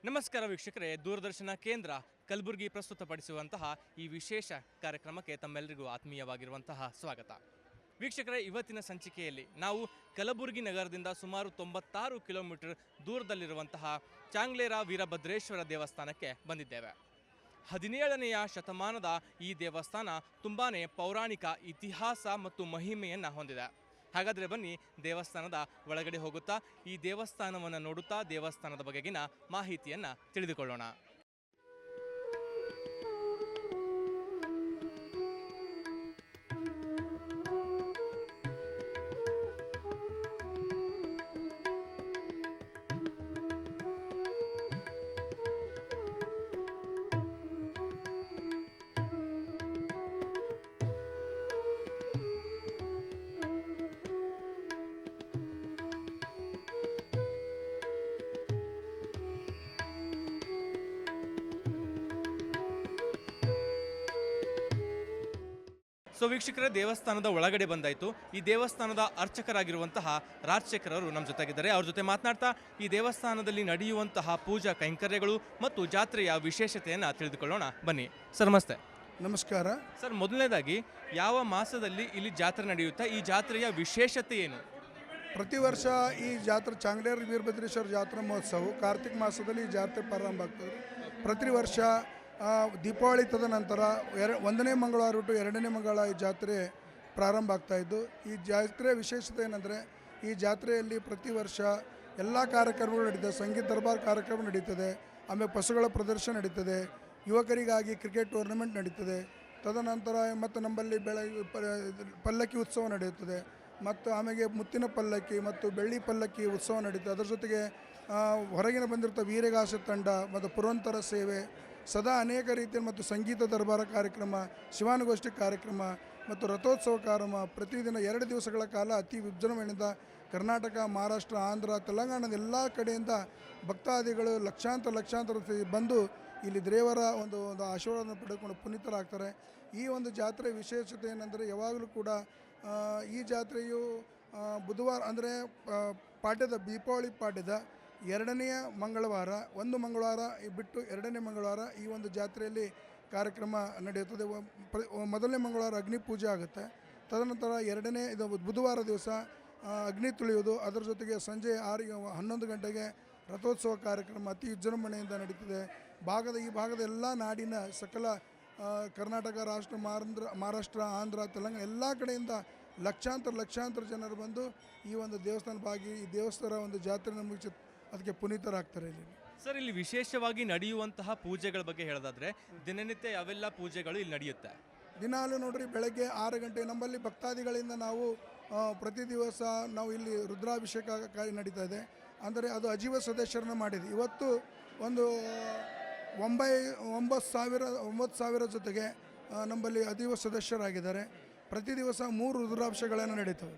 ನಮಸ್ಕಾರ ವೀಕ್ಷಕರೇ, ದೂರದರ್ಶನ ಕೇಂದ್ರ ಕಲಬುರಗಿ ಪ್ರಸ್ತುತಪಡಿಸುವಂತಹ ಈ ವಿಶೇಷ ಕಾರ್ಯಕ್ರಮಕ್ಕೆ ತಮ್ಮೆಲ್ಲರಿಗೂ ಆತ್ಮೀಯವಾಗಿರುವಂತಹ ಸ್ವಾಗತ. ವೀಕ್ಷಕರೇ, ಇವತ್ತಿನ ಸಂಚಿಕೆಯಲ್ಲಿ ನಾವು ಕಲಬುರಗಿ ನಗರದಿಂದ ಸುಮಾರು 96 ಕಿಲೋಮೀಟರ್ ದೂರದಲ್ಲಿರುವಂತಹ ಚಾಂಗ್ಲೇರ ವೀರಭದ್ರೇಶ್ವರ ದೇವಸ್ಥಾನಕ್ಕೆ ಬಂದಿದ್ದೇವೆ. 17ನೆಯ ಶತಮಾನದ ಈ ದೇವಸ್ಥಾನ ತುಂಬಾ ಪೌರಾಣಿಕ ಇತಿಹಾಸ ಮತ್ತು ಮಹಿಮೆಯನ್ನು ಹೊಂದಿದೆ. ಹಾಗಾದರೆ ಬನ್ನಿ ದೇವಸ್ಥಾನದ ಒಳಗಡೆ ಹೋಗುತ್ತಾ ಈ ದೇವಸ್ಥಾನವನ್ನು ನೋಡುತ್ತಾ ದೇವಸ್ಥಾನದ ಬಗೆಗಿನ ಮಾಹಿತಿಯನ್ನು ತಿಳಿದುಕೊಳ್ಳೋಣ. ಸೊ ವೀಕ್ಷಕರೇ, ದೇವಸ್ಥಾನದ ಒಳಗಡೆ ಬಂದಾಯಿತು. ಈ ದೇವಸ್ಥಾನದ ಅರ್ಚಕರಾಗಿರುವಂತಹ ರಾಜಶೇಖರರು ನಮ್ಮ ಜೊತೆಗಿದ್ದಾರೆ. ಅವ್ರ ಜೊತೆ ಮಾತನಾಡ್ತಾ ಈ ದೇವಸ್ಥಾನದಲ್ಲಿ ನಡೆಯುವಂತಹ ಪೂಜಾ ಕೈಂಕರ್ಯಗಳು ಮತ್ತು ಜಾತ್ರೆಯ ವಿಶೇಷತೆಯನ್ನು ತಿಳಿದುಕೊಳ್ಳೋಣ. ಬನ್ನಿ ಸರ್. ನಮಸ್ತೆ. ನಮಸ್ಕಾರ ಸರ್. ಮೊದಲನೇದಾಗಿ ಯಾವ ಮಾಸದಲ್ಲಿ ಇಲ್ಲಿ ಜಾತ್ರೆ ನಡೆಯುತ್ತಾ, ಈ ಜಾತ್ರೆಯ ವಿಶೇಷತೆ ಏನು? ಪ್ರತಿ ವರ್ಷ ಈ ಜಾತ್ರೆ ಚಾಂಗ್ಲೇರ ವೀರಭದ್ರೇಶ್ವರ ಜಾತ್ರಾ ಮಹೋತ್ಸವ ಕಾರ್ತಿಕ್ ಮಾಸದಲ್ಲಿ ಈ ಜಾತ್ರೆ ಪ್ರಾರಂಭ ಆಗ್ತದೆ. ಪ್ರತಿ ವರ್ಷ ದೀಪಾವಳಿ ತದನಂತರ 1ನೇ ಮಂಗಳವಾರ ಬಿಟ್ಟು 2ನೇ ಮಂಗಳವಾರ ಈ ಜಾತ್ರೆ ಪ್ರಾರಂಭ ಆಗ್ತಾಯಿದ್ದು. ಈ ಜಾತ್ರೆಯ ವಿಶೇಷತೆ ಏನಂದರೆ, ಈ ಜಾತ್ರೆಯಲ್ಲಿ ಪ್ರತಿ ವರ್ಷ ಎಲ್ಲ ಕಾರ್ಯಕ್ರಮಗಳು ನಡೀತದೆ. ಸಂಗೀತ ದರ್ಬಾರ್ ಕಾರ್ಯಕ್ರಮ ನಡೀತದೆ, ಆಮೇಲೆ ಪಶುಗಳ ಪ್ರದರ್ಶನ ನಡೀತದೆ, ಯುವಕರಿಗಾಗಿ ಕ್ರಿಕೆಟ್ ಟೂರ್ನಮೆಂಟ್ ನಡೀತದೆ. ತದನಂತರ ಮತ್ತು ನಮ್ಮಲ್ಲಿ ಪಲ್ಲಕ್ಕಿ ಉತ್ಸವ ನಡೆಯುತ್ತದೆ, ಮತ್ತು ಆಮೇಲೆ ಮುತ್ತಿನ ಪಲ್ಲಕ್ಕಿ ಮತ್ತು ಬೆಳ್ಳಿ ಪಲ್ಲಕ್ಕಿ ಉತ್ಸವ ನಡೀತದೆ. ಅದರ ಜೊತೆಗೆ ಹೊರಗಿನ ಬಂದಿರ್ತ ವೀರಗಾಸ ತಂಡ ಮತ್ತು ಪುರಂತರ ಸೇವೆ, ಸದಾ ಅನೇಕ ರೀತಿಯ ಮತ್ತು ಸಂಗೀತ ದರ್ಬಾರ ಕಾರ್ಯಕ್ರಮ, ಶಿವಾನುಗೋಷ್ಠಿ ಕಾರ್ಯಕ್ರಮ ಮತ್ತು ರಥೋತ್ಸವ ಕಾರ್ಯಕ್ರಮ ಪ್ರತಿದಿನ 2 ದಿವಸಗಳ ಕಾಲ ಅತಿ ವಿಜೃಂಭಣೆಯಿಂದ ಕರ್ನಾಟಕ, ಮಹಾರಾಷ್ಟ್ರ, ಆಂಧ್ರ, ತೆಲಂಗಾಣದ ಎಲ್ಲ ಕಡೆಯಿಂದ ಭಕ್ತಾದಿಗಳು ಲಕ್ಷಾಂತರ ಬಂದು ಇಲ್ಲಿ ದೇವರ ಒಂದು ಆಶೀರ್ವಾದ ಪಡೆದುಕೊಂಡು ಪುನೀತರಾಗ್ತಾರೆ. ಈ ಒಂದು ಜಾತ್ರೆ ವಿಶೇಷತೆ ಏನಂದರೆ, ಯಾವಾಗಲೂ ಕೂಡ ಈ ಜಾತ್ರೆಯು ಬುಧವಾರ ಅಂದರೆ ಪಾಡ್ಯದ ದೀಪಾವಳಿ ಪಾಡ್ಯದ 2ನೇ ಮಂಗಳವಾರ, ಒಂದು ಮಂಗಳವಾರ ಬಿಟ್ಟು 2ನೇ ಮಂಗಳವಾರ ಈ ಒಂದು ಜಾತ್ರೆಯಲ್ಲಿ ಕಾರ್ಯಕ್ರಮ ನಡೆಯುತ್ತದೆ. ಮೊದಲನೇ ಮಂಗಳವಾರ ಅಗ್ನಿ ಪೂಜೆ ಆಗುತ್ತೆ. ತದನಂತರ 2ನೇ ಬುಧವಾರ ದಿವಸ ಅಗ್ನಿ ತುಳಿಯುವುದು. ಅದರ ಜೊತೆಗೆ ಸಂಜೆ 11 ಗಂಟೆಗೆ ರಥೋತ್ಸವ ಕಾರ್ಯಕ್ರಮ ಅತಿ ವಿಜೃಂಭಣೆಯಿಂದ ನಡೀತದೆ. ಈ ಭಾಗದ ಎಲ್ಲ ನಾಡಿನ ಸಕಲ ಕರ್ನಾಟಕ, ಮಹಾರಾಷ್ಟ್ರ, ಆಂಧ್ರ, ತೆಲಂಗಾಣ ಎಲ್ಲ ಕಡೆಯಿಂದ ಲಕ್ಷಾಂತರ ಜನರು ಬಂದು ಈ ಒಂದು ದೇವಸ್ಥಾನ ಭಾಗಿ ಈ ದೇವಸ್ಥಾನ ಒಂದು ಜಾತ್ರೆಯನ್ನು ಮುಗಿಸಿ ಅದಕ್ಕೆ ಪುನೀತರಾಗ್ತಾರೆ. ಇಲ್ಲಿ ಸರ್, ಇಲ್ಲಿ ವಿಶೇಷವಾಗಿ ನಡೆಯುವಂತಹ ಪೂಜೆಗಳ ಬಗ್ಗೆ ಹೇಳೋದಾದ್ರೆ ದಿನನಿತ್ಯ ಯಾವೆಲ್ಲ ಪೂಜೆಗಳು ಇಲ್ಲಿ ನಡೆಯುತ್ತೆ? ದಿನಾಲು ನೋಡ್ರಿ, ಬೆಳಗ್ಗೆ 6 ಗಂಟೆ ನಮ್ಮಲ್ಲಿ ಭಕ್ತಾದಿಗಳಿಂದ ನಾವು ಪ್ರತಿ ದಿವಸ ನಾವು ಇಲ್ಲಿ ರುದ್ರಾಭಿಷೇಕ ಕಾರ್ಯ ನಡೀತಾ ಇದೆ. ಅಂದರೆ ಅದು ಅಜೀವ ಸದಸ್ಯರನ್ನ ಮಾಡಿದೆ. ಇವತ್ತು ಒಂದು 9,000 ಜೊತೆಗೆ ನಮ್ಮಲ್ಲಿ ಅಜೀವ ಸದಸ್ಯರಾಗಿದ್ದಾರೆ. ಪ್ರತಿ ದಿವಸ 3 ರುದ್ರಾಭಿಷೇಕಗಳನ್ನು ನಡೀತವೆ.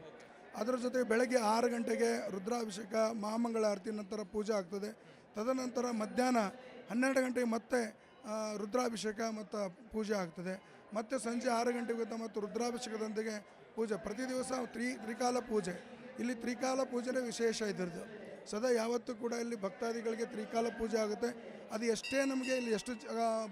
ಅದರ ಜೊತೆಗೆ ಬೆಳಗ್ಗೆ 6 ಗಂಟೆಗೆ ರುದ್ರಾಭಿಷೇಕ, ಮಹಾಮಂಗಳ ಆರತಿ ನಂತರ ಪೂಜೆ ಆಗ್ತದೆ. ತದನಂತರ ಮಧ್ಯಾಹ್ನ 12 ಗಂಟೆಗೆ ಮತ್ತೆ ರುದ್ರಾಭಿಷೇಕ ಮತ್ತು ಪೂಜೆ ಆಗ್ತದೆ. ಮತ್ತು ಸಂಜೆ 6 ಗಂಟೆಗೆ ಮತ್ತು ರುದ್ರಾಭಿಷೇಕದೊಂದಿಗೆ ಪೂಜೆ. ಪ್ರತಿ ದಿವಸ ತ್ರಿಕಾಲ ಪೂಜೆ. ಇಲ್ಲಿ ತ್ರಿಕಾಲ ಪೂಜೆನೇ ವಿಶೇಷ ಇದ್ರದ್ದು. ಸದಾ ಯಾವತ್ತೂ ಕೂಡ ಇಲ್ಲಿ ಭಕ್ತಾದಿಗಳಿಗೆ ತ್ರಿಕಾಲ ಪೂಜೆ ಆಗುತ್ತೆ. ಅದು ಎಷ್ಟೇ ನಮಗೆ ಇಲ್ಲಿ ಎಷ್ಟು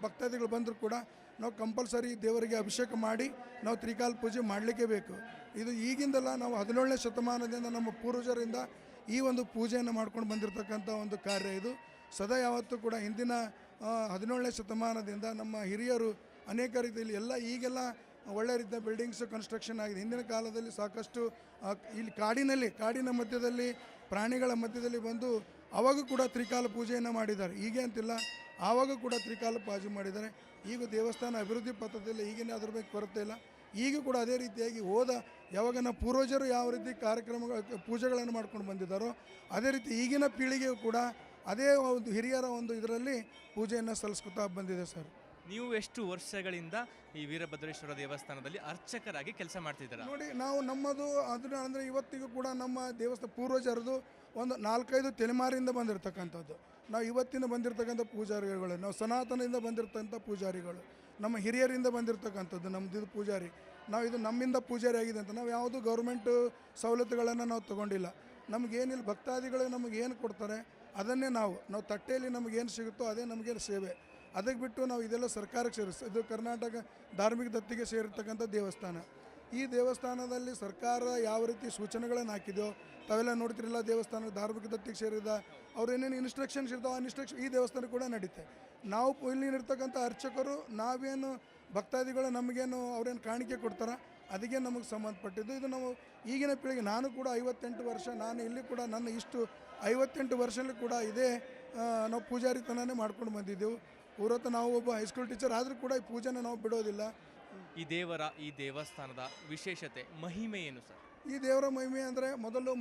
ಭಕ್ತಾದಿಗಳು ಬಂದರೂ ಕೂಡ ನಾವು ಕಂಪಲ್ಸರಿ ದೇವರಿಗೆ ಅಭಿಷೇಕ ಮಾಡಿ ನಾವು ತ್ರಿಕಾಲ ಪೂಜೆ ಮಾಡಲಿಕ್ಕೆ ಬೇಕು. ಇದು ಈಗಿಂದಲ್ಲ, ನಾವು 17ನೇ ಶತಮಾನದಿಂದ ನಮ್ಮ ಪೂರ್ವಜರಿಂದ ಈ ಒಂದು ಪೂಜೆಯನ್ನು ಮಾಡ್ಕೊಂಡು ಬಂದಿರತಕ್ಕಂಥ ಒಂದು ಕಾರ್ಯ ಇದು. ಸದಾ ಯಾವತ್ತೂ ಕೂಡ ಹಿಂದಿನ 17ನೇ ಶತಮಾನದಿಂದ ನಮ್ಮ ಹಿರಿಯರು ಅನೇಕ ರೀತಿಯಲ್ಲಿ ಈಗೆಲ್ಲ ಒಳ್ಳೆ ರೀತಿಯ ಬಿಲ್ಡಿಂಗ್ಸ್ ಕನ್ಸ್ಟ್ರಕ್ಷನ್ ಆಗಿದೆ. ಹಿಂದಿನ ಕಾಲದಲ್ಲಿ ಸಾಕಷ್ಟು ಇಲ್ಲಿ ಕಾಡಿನ ಮಧ್ಯದಲ್ಲಿ ಪ್ರಾಣಿಗಳ ಮಧ್ಯದಲ್ಲಿ ಬಂದು ಆವಾಗೂ ಕೂಡ ತ್ರಿಕಾಲ ಪೂಜೆಯನ್ನು ಮಾಡಿದ್ದಾರೆ. ಹೀಗೆ ಅಂತಿಲ್ಲ, ಆವಾಗ ಕೂಡ ತ್ರಿಕಾಲ ಪೂಜೆ ಮಾಡಿದ್ದಾರೆ. ಈಗ ದೇವಸ್ಥಾನ ಅಭಿವೃದ್ಧಿ ಪಥದಲ್ಲಿ ಈಗಿನ ಅದ್ರ ಬಗ್ಗೆ ಕೊರತೆ ಇಲ್ಲ. ಈಗ ಕೂಡ ಅದೇ ರೀತಿಯಾಗಿ ಯಾವಾಗ ನಮ್ಮ ಪೂರ್ವಜರು ಯಾವ ರೀತಿ ಪೂಜೆಗಳನ್ನು ಮಾಡ್ಕೊಂಡು ಬಂದಿದ್ದಾರೋ ಅದೇ ರೀತಿ ಈಗಿನ ಪೀಳಿಗೆಯು ಕೂಡ ಅದೇ ಒಂದು ಹಿರಿಯರ ಒಂದು ಇದರಲ್ಲಿ ಪೂಜೆಯನ್ನು ಸಲ್ಲಿಸ್ಕೊತಾ ಬಂದಿದೆ. ಸರ್, ನೀವು ಎಷ್ಟು ವರ್ಷಗಳಿಂದ ಈ ವೀರಭದ್ರೇಶ್ವರ ದೇವಸ್ಥಾನದಲ್ಲಿ ಅರ್ಚಕರಾಗಿ ಕೆಲಸ ಮಾಡ್ತಿದ್ದೀರಾ? ನೋಡಿ, ನಾವು ನಮ್ಮದು ಅದನ್ನ ಅಂದರೆ ಇವತ್ತಿಗೂ ಕೂಡ ನಮ್ಮ ದೇವಸ್ಥಾನ ಪೂರ್ವಜರದು ಒಂದು 4-5 ತಲೆಮಾರಿಂದ ಬಂದಿರತಕ್ಕಂಥದ್ದು. ನಾವು ಇವತ್ತಿನ ಬಂದಿರತಕ್ಕಂಥ ಪೂಜಾರಿಗಳು, ನಾವು ಸನಾತನದಿಂದ ಬಂದಿರತಕ್ಕಂಥ ಪೂಜಾರಿಗಳು, ನಮ್ಮ ಹಿರಿಯರಿಂದ ಬಂದಿರತಕ್ಕಂಥದ್ದು ನಮ್ಮದು ಪೂಜಾರಿ. ನಾವು ಇದು ನಮ್ಮಿಂದ ಪೂಜಾರಿ ಆಗಿದೆ ಅಂತ ನಾವು ಯಾವುದು ಗೌರ್ಮೆಂಟು ಸವಲತ್ತುಗಳನ್ನು ನಾವು ತೊಗೊಂಡಿಲ್ಲ. ನಮಗೇನಿಲ್ಲ, ಭಕ್ತಾದಿಗಳು ನಮಗೇನು ಕೊಡ್ತಾರೆ ಅದನ್ನೇ ನಾವು ತಟ್ಟೆಯಲ್ಲಿ ನಮಗೇನು ಸಿಗುತ್ತೋ ಅದೇ ನಮಗೆ ಸೇವೆ. ಅದಕ್ಕೆ ಬಿಟ್ಟು ನಾವು ಇದೆಲ್ಲ ಸರ್ಕಾರಕ್ಕೆ ಇದು ಕರ್ನಾಟಕ ಧಾರ್ಮಿಕ ದತ್ತಿಗೆ ಸೇರಿರ್ತಕ್ಕಂಥ ದೇವಸ್ಥಾನ. ಈ ದೇವಸ್ಥಾನದಲ್ಲಿ ಸರ್ಕಾರ ಯಾವ ರೀತಿ ಸೂಚನೆಗಳನ್ನು ಹಾಕಿದೆಯೋ ತಾವೆಲ್ಲ ನೋಡ್ತಿರಲ್ಲ, ದೇವಸ್ಥಾನ ಧಾರ್ಮಿಕ ದತ್ತಿಗೆ ಸೇರಿದ ಅವ್ರು ಏನೇನು ಇನ್ಸ್ಟ್ರಕ್ಷನ್ಸ್ ಇರ್ತಾವೆ ಆ ಇನ್ಸ್ಟ್ರಕ್ಷನ್ ಈ ದೇವಸ್ಥಾನ ಕೂಡ ನಡೀತೆ. ನಾವು ಇಲ್ಲಿರ್ತಕ್ಕಂಥ ಅರ್ಚಕರು ನಾವೇನು ಭಕ್ತಾದಿಗಳು ನಮಗೇನು ಅವ್ರೇನು ಕಾಣಿಕೆ ಕೊಡ್ತಾರೆ ಅದಕ್ಕೆ ನಮಗೆ ಸಂಬಂಧಪಟ್ಟಿದ್ದು. ಇದು ನಾವು ಈಗಿನ ಪೀಳಿಗೆ, ನಾನು ಕೂಡ 58 ವರ್ಷ, ನಾನು ಇಲ್ಲಿ ಕೂಡ ನನ್ನ ಇಷ್ಟು 58 ವರ್ಷದಲ್ಲಿ ಕೂಡ ಇದೇ ನಾವು ಪೂಜಾರಿತನನೇ ಮಾಡ್ಕೊಂಡು ಬಂದಿದ್ದೆವು. ಪೂರ್ವತ ನಾವು ಒಬ್ಬ ಹೈಸ್ಕೂಲ್ ಟೀಚರ್ ಆದರೂ ಕೂಡ ಈ ಪೂಜೆನ ನಾವು ಬಿಡೋದಿಲ್ಲ. ಈ ದೇವಸ್ಥಾನದ ವಿಶೇಷತೆ ಮಹಿಮೆ ಏನು ಸರ್? ಈ ದೇವರ ಮಹಿಮೆ ಅಂದರೆ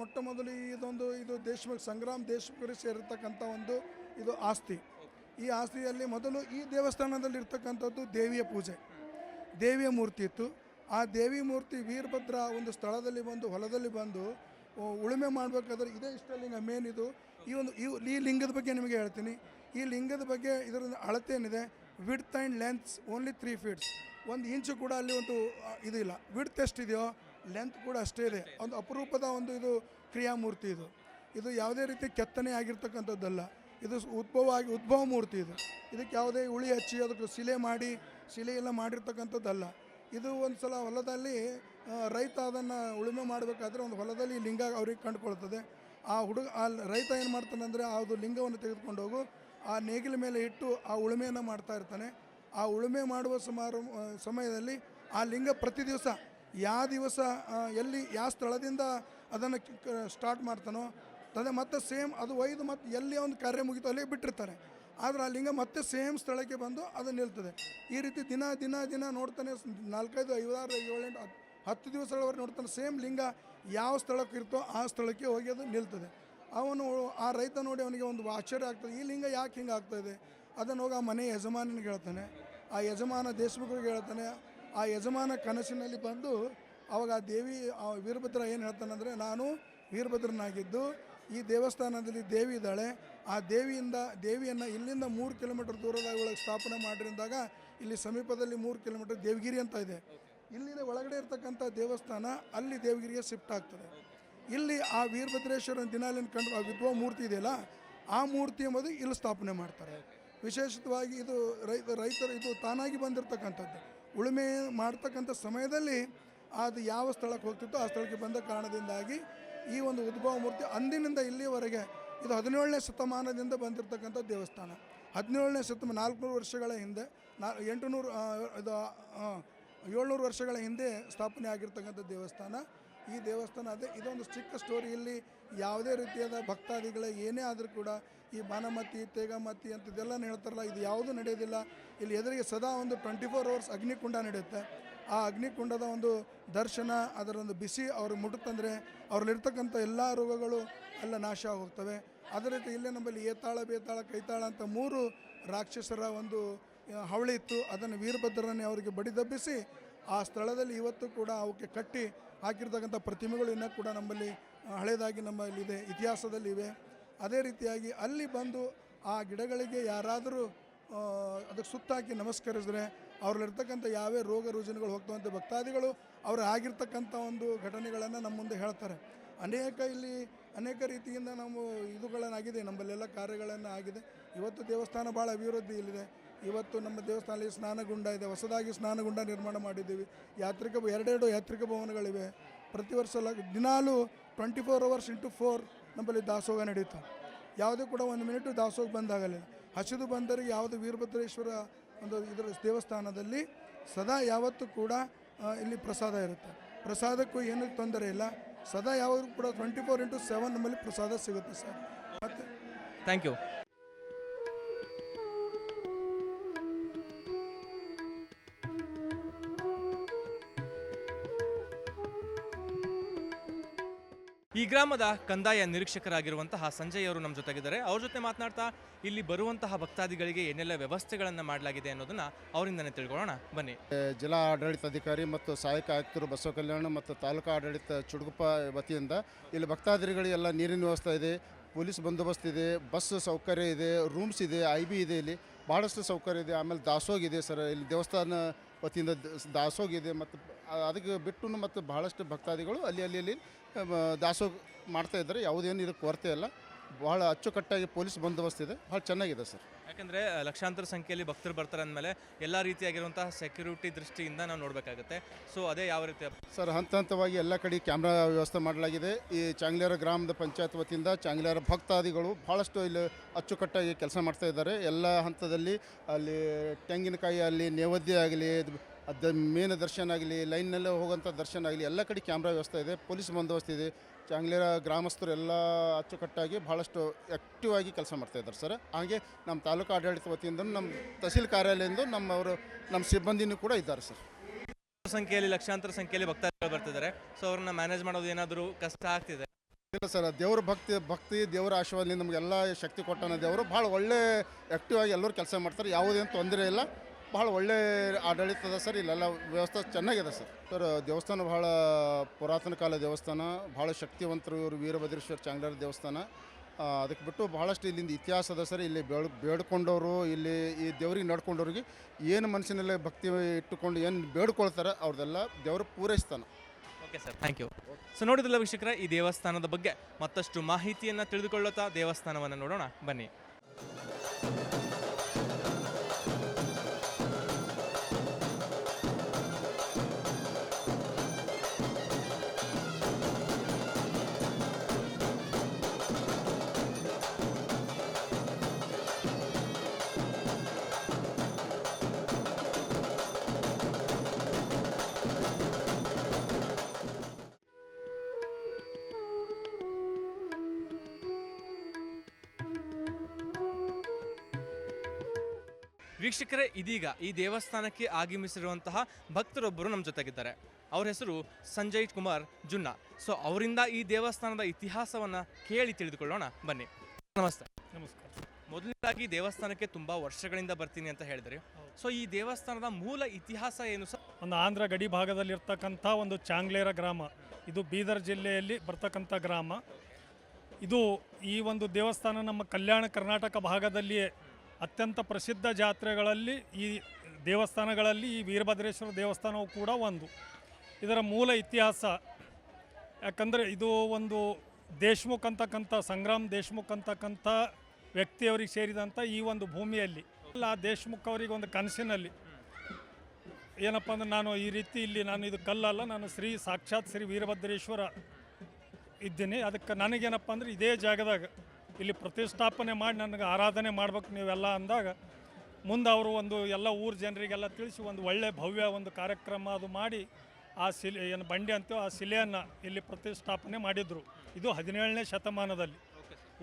ಮೊಟ್ಟ ಮೊದಲು ಇದು ದೇಶಮುಖ ಸಂಗ್ರಾಮ್ ದೇಶಮುಖರಿಗೆ ಸೇರಿರ್ತಕ್ಕಂಥ ಇದು ಆಸ್ತಿ. ಈ ಆಸ್ತಿಯಲ್ಲಿ ಮೊದಲು ಈ ದೇವಸ್ಥಾನದಲ್ಲಿ ಇರ್ತಕ್ಕಂಥದ್ದು ದೇವಿಯ ಪೂಜೆ, ದೇವಿಯ ಮೂರ್ತಿ ಇತ್ತು. ಆ ದೇವಿ ಮೂರ್ತಿ ವೀರಭದ್ರ ಒಂದು ಸ್ಥಳದಲ್ಲಿ ಹೊಲದಲ್ಲಿ ಬಂದು ಉಳುಮೆ ಮಾಡಬೇಕಾದ್ರೆ ಇದೇ ಇಷ್ಟಲಿಂಗ ಮೇನ್ ಇದು. ಈ ಲಿಂಗದ ಬಗ್ಗೆ ನಿಮಗೆ ಹೇಳ್ತೀನಿ. ಈ ಲಿಂಗದ ಬಗ್ಗೆ ಇದರ ಅಳತೆ ಏನಿದೆ, width and lengths only 3 feet. 1 ಇಂಚು ಕೂಡ ಅಲ್ಲಿ ಇದಿಲ್ಲ. ವಿಡ್ತ್ ಎಷ್ಟಿದೆಯೋ ಲೆಂತ್ ಕೂಡ ಅಷ್ಟೇ ಇದೆ. ಒಂದು ಅಪರೂಪದ ಇದು ಕ್ರಿಯಾಮೂರ್ತಿ. ಇದು ಯಾವುದೇ ರೀತಿ ಕೆತ್ತನೆ ಆಗಿರ್ತಕ್ಕಂಥದ್ದಲ್ಲ. ಇದು ಉದ್ಭವ ಮೂರ್ತಿ. ಇದಕ್ಕೆ ಯಾವುದೇ ಉಳಿ ಹಚ್ಚಿ ಅದಕ್ಕೆ ಶಿಲೆ ಎಲ್ಲ ಮಾಡಿರ್ತಕ್ಕಂಥದ್ದಲ್ಲ. ಇದು ಒಂದು ಸಲ ಹೊಲದಲ್ಲಿ ರೈತ ಅದನ್ನು ಉಳುಮೆ ಮಾಡಬೇಕಾದ್ರೆ ಒಂದು ಹೊಲದಲ್ಲಿ ಲಿಂಗ ಅವ್ರಿಗೆ ಕಂಡುಕೊಳ್ತದೆ. ಆ ರೈತ ಏನು ಮಾಡ್ತಾನೆ ಅಂದರೆ ಅದು ಲಿಂಗವನ್ನು ತೆಗೆದುಕೊಂಡು ಹೋಗು ಆ ನೇಗಿಲ ಮೇಲೆ ಇಟ್ಟು ಆ ಉಳುಮೆಯನ್ನು ಮಾಡ್ತಾ ಇರ್ತಾನೆ. ಆ ಉಳುಮೆ ಮಾಡುವ ಸಮಯದಲ್ಲಿ ಆ ಲಿಂಗ ಪ್ರತಿ ದಿವಸ ಎಲ್ಲಿ ಯಾವ ಸ್ಥಳದಿಂದ ಅದನ್ನು ಸ್ಟಾರ್ಟ್ ಮಾಡ್ತಾನೋ ಮತ್ತೆ ಸೇಮ್ ಅದು ಒಯ್ದು ಮತ್ತೆ ಎಲ್ಲಿ ಒಂದು ಕಾರ್ಯ ಮುಗಿತು ಅಲ್ಲೇ ಬಿಟ್ಟಿರ್ತಾರೆ. ಆದರೆ ಆ ಲಿಂಗ ಮತ್ತೆ ಸೇಮ್ ಸ್ಥಳಕ್ಕೆ ಬಂದು ಅದು ನಿಲ್ತದೆ. ಈ ರೀತಿ ದಿನ ನೋಡ್ತಾನೆ 4, 5, 6, 7, 8, 10 ದಿವಸಗಳವರೆಗೆ ನೋಡ್ತಾನೆ. ಸೇಮ್ ಲಿಂಗ ಯಾವ ಸ್ಥಳಕ್ಕೆ ಇರ್ತೋ ಆ ಸ್ಥಳಕ್ಕೆ ಹೋಗಿ ಅದು ನಿಲ್ತದೆ. ಆ ರೈತ ನೋಡಿ ಅವನಿಗೆ ಒಂದು ಆಶ್ಚರ್ಯ ಆಗ್ತದೆ, ಈ ಲಿಂಗ ಯಾಕೆ ಹಿಂಗೆ ಆಗ್ತಾಯಿದೆ. ಅದನ್ನು ಹೋಗಿ ಆ ಮನೆ ಯಜಮಾನನಿಗೆ ಹೇಳ್ತಾನೆ. ಆ ಯಜಮಾನ ದೇಶಮುಖರಿಗೆ ಹೇಳ್ತಾನೆ. ಆ ಯಜಮಾನ ಕನಸಿನಲ್ಲಿ ಬಂದು ಅವಾಗ ಆ ವೀರಭದ್ರ ಏನು ಹೇಳ್ತಾನಂದರೆ, ನಾನು ವೀರಭದ್ರನಾಗಿದ್ದು ಈ ದೇವಸ್ಥಾನದಲ್ಲಿ ದೇವಿ ಇದ್ದಾಳೆ, ಆ ದೇವಿಯನ್ನು ಇಲ್ಲಿಂದ 3 ಕಿಲೋಮೀಟರ್ ದೂರದ ಒಳಗೆ ಸ್ಥಾಪನೆ ಮಾಡಿರಿಂದಾಗ ಇಲ್ಲಿ ಸಮೀಪದಲ್ಲಿ 3 ಕಿಲೋಮೀಟರ್ ದೇವಗಿರಿ ಅಂತ ಇದೆ. ಇಲ್ಲಿನ ಒಳಗಡೆ ಇರ್ತಕ್ಕಂಥ ದೇವಸ್ಥಾನ ಅಲ್ಲಿ ದೇವಗಿರಿಗೆ ಶಿಫ್ಟ್ ಆಗ್ತದೆ. ಇಲ್ಲಿ ಆ ವೀರಭದ್ರೇಶ್ವರನ ದಿನಾಲಿನ ಕಂಡು ಆ ವಿದ್ವಾ ಮೂರ್ತಿ ಇದೆಯಲ್ಲ, ಆ ಮೂರ್ತಿ ಎಂಬುದು ಇಲ್ಲಿ ಸ್ಥಾಪನೆ ಮಾಡ್ತಾರೆ. ವಿಶೇಷವಾಗಿ ಇದು ರೈತರು ಇದು ತಾನಾಗಿ ಬಂದಿರತಕ್ಕಂಥದ್ದು. ಉಳುಮೆ ಮಾಡ್ತಕ್ಕಂಥ ಸಮಯದಲ್ಲಿ ಅದು ಯಾವ ಸ್ಥಳಕ್ಕೆ ಹೋಗ್ತಿತ್ತೋ ಆ ಸ್ಥಳಕ್ಕೆ ಬಂದ ಕಾರಣದಿಂದಾಗಿ ಈ ಒಂದು ಉದ್ಭವ ಮೂರ್ತಿ ಅಂದಿನಿಂದ ಇಲ್ಲಿಯವರೆಗೆ ಇದು 17ನೇ ಶತಮಾನದಿಂದ ಬಂದಿರತಕ್ಕಂಥ ದೇವಸ್ಥಾನ. 17ನೇ ಶತಮಾನ 400 ವರ್ಷಗಳ ಹಿಂದೆ 700 ವರ್ಷಗಳ ಹಿಂದೆ ಸ್ಥಾಪನೆ ಆಗಿರ್ತಕ್ಕಂಥ ದೇವಸ್ಥಾನ. ಈ ದೇವಸ್ಥಾನ ಇದೊಂದು ಚಿಕ್ಕ ಸ್ಟೋರಿ. ಇಲ್ಲಿ ಯಾವುದೇ ರೀತಿಯಾದ ಭಕ್ತಾದಿಗಳ ಏನೇ ಆದರೂ ಕೂಡ ಈ ಬಾನಮತಿ ತೇಗಮತಿ ಅಂಥದ್ದೆಲ್ಲ ಹೇಳ್ತಾರಲ್ಲ, ಇದು ಯಾವುದೂ ನಡೆಯೋದಿಲ್ಲ. ಇಲ್ಲಿ ಎದುರಿಗೆ ಸದಾ 24 hours ಅಗ್ನಿಕುಂಡ ನಡೆಯುತ್ತೆ. ಆ ಅಗ್ನಿಕುಂಡದ ದರ್ಶನ, ಅದರ ಬಿಸಿ ಅವ್ರು ಮುಟ್ಟುತ್ತಂದರೆ ಅವ್ರಲ್ಲಿರ್ತಕ್ಕಂಥ ಎಲ್ಲ ರೋಗಗಳು ಎಲ್ಲ ನಾಶ ಹೋಗ್ತವೆ. ಅದೇ ರೀತಿ ಇಲ್ಲೇ ನಮ್ಮಲ್ಲಿ ಏತಾಳ, ಬೇತಾಳ, ಕೈತಾಳ ಅಂತ 3 ರಾಕ್ಷಸರ ಹಾವಳಿ ಇತ್ತು. ಅದನ್ನು ವೀರಭದ್ರನೇ ಅವರಿಗೆ ಬಡಿದಬ್ಬಿಸಿ ಆ ಸ್ಥಳದಲ್ಲಿ ಇವತ್ತು ಕೂಡ ಅವಕ್ಕೆ ಕಟ್ಟಿ ಹಾಕಿರ್ತಕ್ಕಂಥ ಪ್ರತಿಮೆಗಳು ಇನ್ನೂ ಕೂಡ ನಮ್ಮಲ್ಲಿ ಹಳೆಯದಾಗಿ ನಮ್ಮಲ್ಲಿದೆ, ಇತಿಹಾಸದಲ್ಲಿವೆ. ಅದೇ ರೀತಿಯಾಗಿ ಅಲ್ಲಿ ಬಂದು ಆ ಗಿಡಗಳಿಗೆ ಯಾರಾದರೂ ಅದಕ್ಕೆ ಸುತ್ತಾಕಿ ನಮಸ್ಕರಿಸಿದ್ರೆ ಅವ್ರಲ್ಲಿರ್ತಕ್ಕಂಥ ಯಾವೇ ರೋಗ ರುಜಿನಗಳು ಹೋಗ್ತವಂಥ ಭಕ್ತಾದಿಗಳು ಅವರು ಆಗಿರ್ತಕ್ಕಂಥ ಘಟನೆಗಳನ್ನು ನಮ್ಮ ಮುಂದೆ ಹೇಳ್ತಾರೆ. ಅನೇಕ ರೀತಿಯಿಂದ ನಾವು ಇದುಗಳನ್ನಾಗಿದೆ, ನಮ್ಮಲ್ಲೆಲ್ಲ ಕಾರ್ಯಗಳನ್ನು ಆಗಿದೆ. ಇವತ್ತು ದೇವಸ್ಥಾನ ಭಾಳ ಅಭಿವೃದ್ಧಿ ಇಲ್ಲಿದೆ. ಇವತ್ತು ನಮ್ಮ ದೇವಸ್ಥಾನದಲ್ಲಿ ಸ್ನಾನಗುಂಡ ಇದೆ, ಹೊಸದಾಗಿ ಸ್ನಾನಗುಂಡ ನಿರ್ಮಾಣ ಮಾಡಿದ್ದೀವಿ. 2 ಯಾತ್ರಿಕ ಭವನಗಳಿವೆ. ಪ್ರತಿ ವರ್ಷ ದಿನಾಲೂ 24 hours into 4 ನಮ್ಮಲ್ಲಿ ದಾಸೋಹ ನಡೀತಾ. ಯಾವುದೇ ಕೂಡ 1 ಮಿನಿಟು ದಾಸೋಹ ಬಂದಾಗಲಿಲ್ಲ. ಹಸಿದು ಬಂದರಿಗೆ ಯಾವುದು ವೀರಭದ್ರೇಶ್ವರ ಇದರ ದೇವಸ್ಥಾನದಲ್ಲಿ ಸದಾ ಯಾವತ್ತೂ ಕೂಡ ಇಲ್ಲಿ ಪ್ರಸಾದ ಇರುತ್ತೆ. ಪ್ರಸಾದಕ್ಕೂ ಏನೂ ತೊಂದರೆ ಇಲ್ಲ. ಸದಾ ಯಾವಾಗಲೂ ಕೂಡ 24/7 ನಮ್ಮಲ್ಲಿ ಪ್ರಸಾದ ಸಿಗುತ್ತೆ ಸರ್. ಮತ್ತು ಥ್ಯಾಂಕ್ ಯು. ಈ ಗ್ರಾಮದ ಕಂದಾಯ ನಿರೀಕ್ಷಕರಾಗಿರುವಂತಹ ಸಂಜಯ್ ಅವರು ನಮ್ಮ ಜೊತೆಗಿದ್ದಾರೆ. ಅವ್ರ ಜೊತೆ ಮಾತನಾಡ್ತಾ ಇಲ್ಲಿ ಬರುವಂತಹ ಭಕ್ತಾದಿಗಳಿಗೆ ಏನೆಲ್ಲ ವ್ಯವಸ್ಥೆಗಳನ್ನು ಮಾಡಲಾಗಿದೆ ಅನ್ನೋದನ್ನ ಅವರಿಂದನೇ ತಿಳ್ಕೊಳ್ಳೋಣ ಬನ್ನಿ. ಜಿಲ್ಲಾ ಆಡಳಿತಾಧಿಕಾರಿ ಮತ್ತು ಸಹಾಯಕ ಆಯುಕ್ತರು ಬಸವ ಕಲ್ಯಾಣ ಮತ್ತು ತಾಲೂಕು ಆಡಳಿತ ಚುಡುಗುಪ್ಪ ವತಿಯಿಂದ ಇಲ್ಲಿ ಭಕ್ತಾದಿಗಳಿಗೆಲ್ಲ ನೀರಿನ ವ್ಯವಸ್ಥೆ ಇದೆ, ಪೊಲೀಸ್ ಬಂದೋಬಸ್ತ್ ಇದೆ, ಬಸ್ ಸೌಕರ್ಯ ಇದೆ, ರೂಮ್ಸ್ ಇದೆ, IB ಇದೆ, ಇಲ್ಲಿ ಭಾಳಷ್ಟು ಸೌಕರ್ಯ ಇದೆ. ಆಮೇಲೆ ದಾಸೋಗ ಇದೆ ಸರ್. ಇಲ್ಲಿ ದೇವಸ್ಥಾನ ವತಿಯಿಂದ ದಾಸೋಗ ಇದೆ ಮತ್ತು ಅದಕ್ಕೆ ಬಿಟ್ಟು ಮತ್ತು ಬಹಳಷ್ಟು ಭಕ್ತಾದಿಗಳು ಅಲ್ಲಿ ದಾಸೋಗ ಮಾಡ್ತಾ ಇದ್ದಾರೆ. ಯಾವುದೇನು ಇದಕ್ಕೆ ಕೊರತೆ ಇಲ್ಲ. ಭಾಳ ಅಚ್ಚುಕಟ್ಟಾಗಿ ಪೊಲೀಸ್ ಬಂದೋಬಸ್ತ್ ಇದೆ. ಭಾಳ ಚೆನ್ನಾಗಿದೆ ಸರ್. ಯಾಕಂದರೆ ಲಕ್ಷಾಂತರ ಸಂಖ್ಯೆಯಲ್ಲಿ ಭಕ್ತರು ಬರ್ತಾರೆ ಅಂದಮೇಲೆ ಎಲ್ಲ ರೀತಿಯಾಗಿರುವಂತಹ ಸೆಕ್ಯೂರಿಟಿ ದೃಷ್ಟಿಯಿಂದ ನಾವು ನೋಡಬೇಕಾಗುತ್ತೆ. ಸೊ ಅದೇ ಯಾವ ರೀತಿ ಸರ್, ಹಂತ ಹಂತವಾಗಿ ಎಲ್ಲ ಕಡೆ ಕ್ಯಾಮ್ರಾ ವ್ಯವಸ್ಥೆ ಮಾಡಲಾಗಿದೆ. ಈ ಚಾಂಗ್ಲೇರ ಗ್ರಾಮದ ಪಂಚಾಯತ್ ವತಿಯಿಂದ ಚಾಂಗ್ಲೇರ ಭಕ್ತಾದಿಗಳು ಭಾಳಷ್ಟು ಇಲ್ಲಿ ಅಚ್ಚುಕಟ್ಟಾಗಿ ಕೆಲಸ ಮಾಡ್ತಾ ಇದ್ದಾರೆ. ಎಲ್ಲ ಹಂತದಲ್ಲಿ ಅಲ್ಲಿ ತೆಂಗಿನಕಾಯಿ ಆಗಲಿ, ನೈವೇದ್ಯ ಆಗಲಿ, ಮೇನ್ ದರ್ಶನ ಆಗಲಿ, ಲೈನ್ನಲ್ಲೇ ಹೋಗೋಂಥ ದರ್ಶನ ಆಗಲಿ, ಎಲ್ಲ ಕಡೆ ಕ್ಯಾಮ್ರಾ ವ್ಯವಸ್ಥೆ ಇದೆ. ಪೊಲೀಸ್ ಬಂದೋಬಸ್ತ್ ಇದೆ. ಚಾಂಗ್ಲೇರ ಗ್ರಾಮಸ್ಥರು ಎಲ್ಲ ಅಚ್ಚುಕಟ್ಟಾಗಿ ಭಾಳಷ್ಟು ಆ್ಯಕ್ಟಿವ್ ಆಗಿ ಕೆಲಸ ಮಾಡ್ತಾಯಿದ್ದಾರೆ ಸರ್. ಹಾಗೆ ನಮ್ಮ ತಾಲೂಕು ಆಡಳಿತ ವತಿಯಿಂದ, ನಮ್ಮ ತಹಸೀಲ್ ಕಾರ್ಯಾಲಯದಿಂದ ನಮ್ಮ ಸಿಬ್ಬಂದಿನೂ ಕೂಡ ಇದ್ದಾರೆ ಸರ್. ಸಂಖ್ಯೆಯಲ್ಲಿ ಲಕ್ಷಾಂತರ ಸಂಖ್ಯೆಯಲ್ಲಿ ಭಕ್ತಾದಿಗಳು ಬರ್ತಿದ್ದಾರೆ. ಸೊ ಅವ್ರನ್ನ ಮ್ಯಾನೇಜ್ ಮಾಡೋದು ಏನಾದರೂ ಕಷ್ಟ ಆಗ್ತಿದೆ? ಇಲ್ಲ ಸರ್, ದೇವ್ರ ಭಕ್ತಿ ದೇವರ ಆಶೀರ್ವಾದದಿಂದ ನಮಗೆಲ್ಲ ಶಕ್ತಿ ಕೊಟ್ಟಾನ ದೇವರು. ಭಾಳ ಒಳ್ಳೆ ಆ್ಯಕ್ಟಿವ್ ಆಗಿ ಎಲ್ಲರೂ ಕೆಲಸ ಮಾಡ್ತಾರೆ. ಯಾವುದೇನು ತೊಂದರೆ ಇಲ್ಲ. ಭಾಳ ಒಳ್ಳೆ ಆಡಳಿತದ ಸರ್. ಇಲ್ಲೆಲ್ಲ ವ್ಯವಸ್ಥೆ ಚೆನ್ನಾಗಿದೆ ಸರ್. ದೇವಸ್ಥಾನ ಭಾಳ ಪುರಾತನ ಕಾಲ ದೇವಸ್ಥಾನ, ಭಾಳ ಶಕ್ತಿವಂತರು ಇವರು ವೀರಭದ್ರೇಶ್ವರ ಚಾಂಗ್ಲೇರ ದೇವಸ್ಥಾನ. ಅದಕ್ಕೆ ಬಿಟ್ಟು ಭಾಳಷ್ಟು ಇಲ್ಲಿಂದ ಇತಿಹಾಸ ಅದ ಸರ್. ಇಲ್ಲಿ ಬೇಡ್ಕೊಂಡವರು, ಇಲ್ಲಿ ಈ ದೇವ್ರಿಗೆ ನಡ್ಕೊಂಡವ್ರಿಗೆ ಏನು ಮನಸ್ಸಿನಲ್ಲೇ ಭಕ್ತಿ ಇಟ್ಟುಕೊಂಡು ಏನು ಬೇಡ್ಕೊಳ್ತಾರೆ ಅವ್ರದ್ದೆಲ್ಲ ದೇವರು ಪೂರೈಸ್ತಾನೆ. Okay sir, thank you. So ನೋಡಿದ್ರಲ್ಲ ವೀಕ್ಷಕರ, ಈ ದೇವಸ್ಥಾನದ ಬಗ್ಗೆ ಮತ್ತಷ್ಟು ಮಾಹಿತಿಯನ್ನು ತಿಳಿದುಕೊಳ್ಳುತ್ತಾ ದೇವಸ್ಥಾನವನ್ನು ನೋಡೋಣ ಬನ್ನಿ. ವೀಕ್ಷಕರೇ, ಇದೀಗ ಈ ದೇವಸ್ಥಾನಕ್ಕೆ ಆಗಮಿಸಿರುವಂತಹ ಭಕ್ತರೊಬ್ಬರು ನಮ್ಮ ಜೊತೆಗಿದ್ದಾರೆ. ಅವ್ರ ಹೆಸರು ಸಂಜಯ್ ಕುಮಾರ್ ಜುನ್ನಾ. ಸೊ ಅವರಿಂದ ಈ ದೇವಸ್ಥಾನದ ಇತಿಹಾಸವನ್ನು ಕೇಳಿ ತಿಳಿದುಕೊಳ್ಳೋಣ ಬನ್ನಿ. ನಮಸ್ತೆ. ನಮಸ್ಕಾರ. ಮೊದಲನೇದಾಗಿ ದೇವಸ್ಥಾನಕ್ಕೆ ತುಂಬ ವರ್ಷಗಳಿಂದ ಬರ್ತೀನಿ ಅಂತ ಹೇಳಿದ್ರಿ. ಸೊ ಈ ದೇವಸ್ಥಾನದ ಮೂಲ ಇತಿಹಾಸ ಏನು ಸರ್? ಒಂದು ಆಂಧ್ರ ಗಡಿ ಭಾಗದಲ್ಲಿರ್ತಕ್ಕಂಥ ಒಂದು ಚಾಂಗ್ಲೇರ ಗ್ರಾಮ. ಇದು ಬೀದರ್ ಜಿಲ್ಲೆಯಲ್ಲಿ ಬರ್ತಕ್ಕಂಥ ಗ್ರಾಮ. ಇದು ಈ ಒಂದು ದೇವಸ್ಥಾನ ನಮ್ಮ ಕಲ್ಯಾಣ ಕರ್ನಾಟಕ ಭಾಗದಲ್ಲಿಯೇ ಅತ್ಯಂತ ಪ್ರಸಿದ್ಧ ಜಾತ್ರೆಗಳಲ್ಲಿ ಈ ದೇವಸ್ಥಾನಗಳಲ್ಲಿ ಈ ವೀರಭದ್ರೇಶ್ವರ ದೇವಸ್ಥಾನವು ಕೂಡ ಒಂದು. ಇದರ ಮೂಲ ಇತಿಹಾಸ ಯಾಕಂದರೆ ಇದು ಒಂದು ದೇಶ್ಮುಖ್ ಅಂತಕ್ಕಂಥ ಸಂಗ್ರಾಮ್ ದೇಶ್ಮುಖ್ ಅಂತಕ್ಕಂಥ ವ್ಯಕ್ತಿಯವರಿಗೆ ಸೇರಿದಂಥ ಈ ಒಂದು ಭೂಮಿಯಲ್ಲಿ ಆ ದೇಶ್ಮುಖ್ ಅವರಿಗೆ ಒಂದು ಕನಸಿನಲ್ಲಿ ಏನಪ್ಪ ಅಂದರೆ, ನಾನು ಈ ರೀತಿ ಇಲ್ಲಿ ನಾನು ಇದು ಕಲ್ಲಲ್ಲ, ನಾನು ಸಾಕ್ಷಾತ್ ಶ್ರೀ ವೀರಭದ್ರೇಶ್ವರ ಇದ್ದೀನಿ. ಅದಕ್ಕೆ ನನಗೇನಪ್ಪ ಅಂದರೆ ಇದೇ ಜಾಗದಾಗ ಇಲ್ಲಿ ಪ್ರತಿಷ್ಠಾಪನೆ ಮಾಡಿ ನನಗೆ ಆರಾಧನೆ ಮಾಡ್ಬೇಕು ನೀವೆಲ್ಲ ಅಂದಾಗ, ಮುಂದೆ ಅವರು ಒಂದು ಎಲ್ಲ ಊರ ಜನರಿಗೆಲ್ಲ ತಿಳಿಸಿ ಒಂದು ಒಳ್ಳೆ ಭವ್ಯ ಒಂದು ಕಾರ್ಯಕ್ರಮ ಅದು ಮಾಡಿ ಆ ಶಿಲೆ ಏನು ಬಂಡೆ ಅಂತೀವೋ ಆ ಶಿಲೆಯನ್ನು ಇಲ್ಲಿ ಪ್ರತಿಷ್ಠಾಪನೆ ಮಾಡಿದರು. ಇದು 17ನೇ ಶತಮಾನದಲ್ಲಿ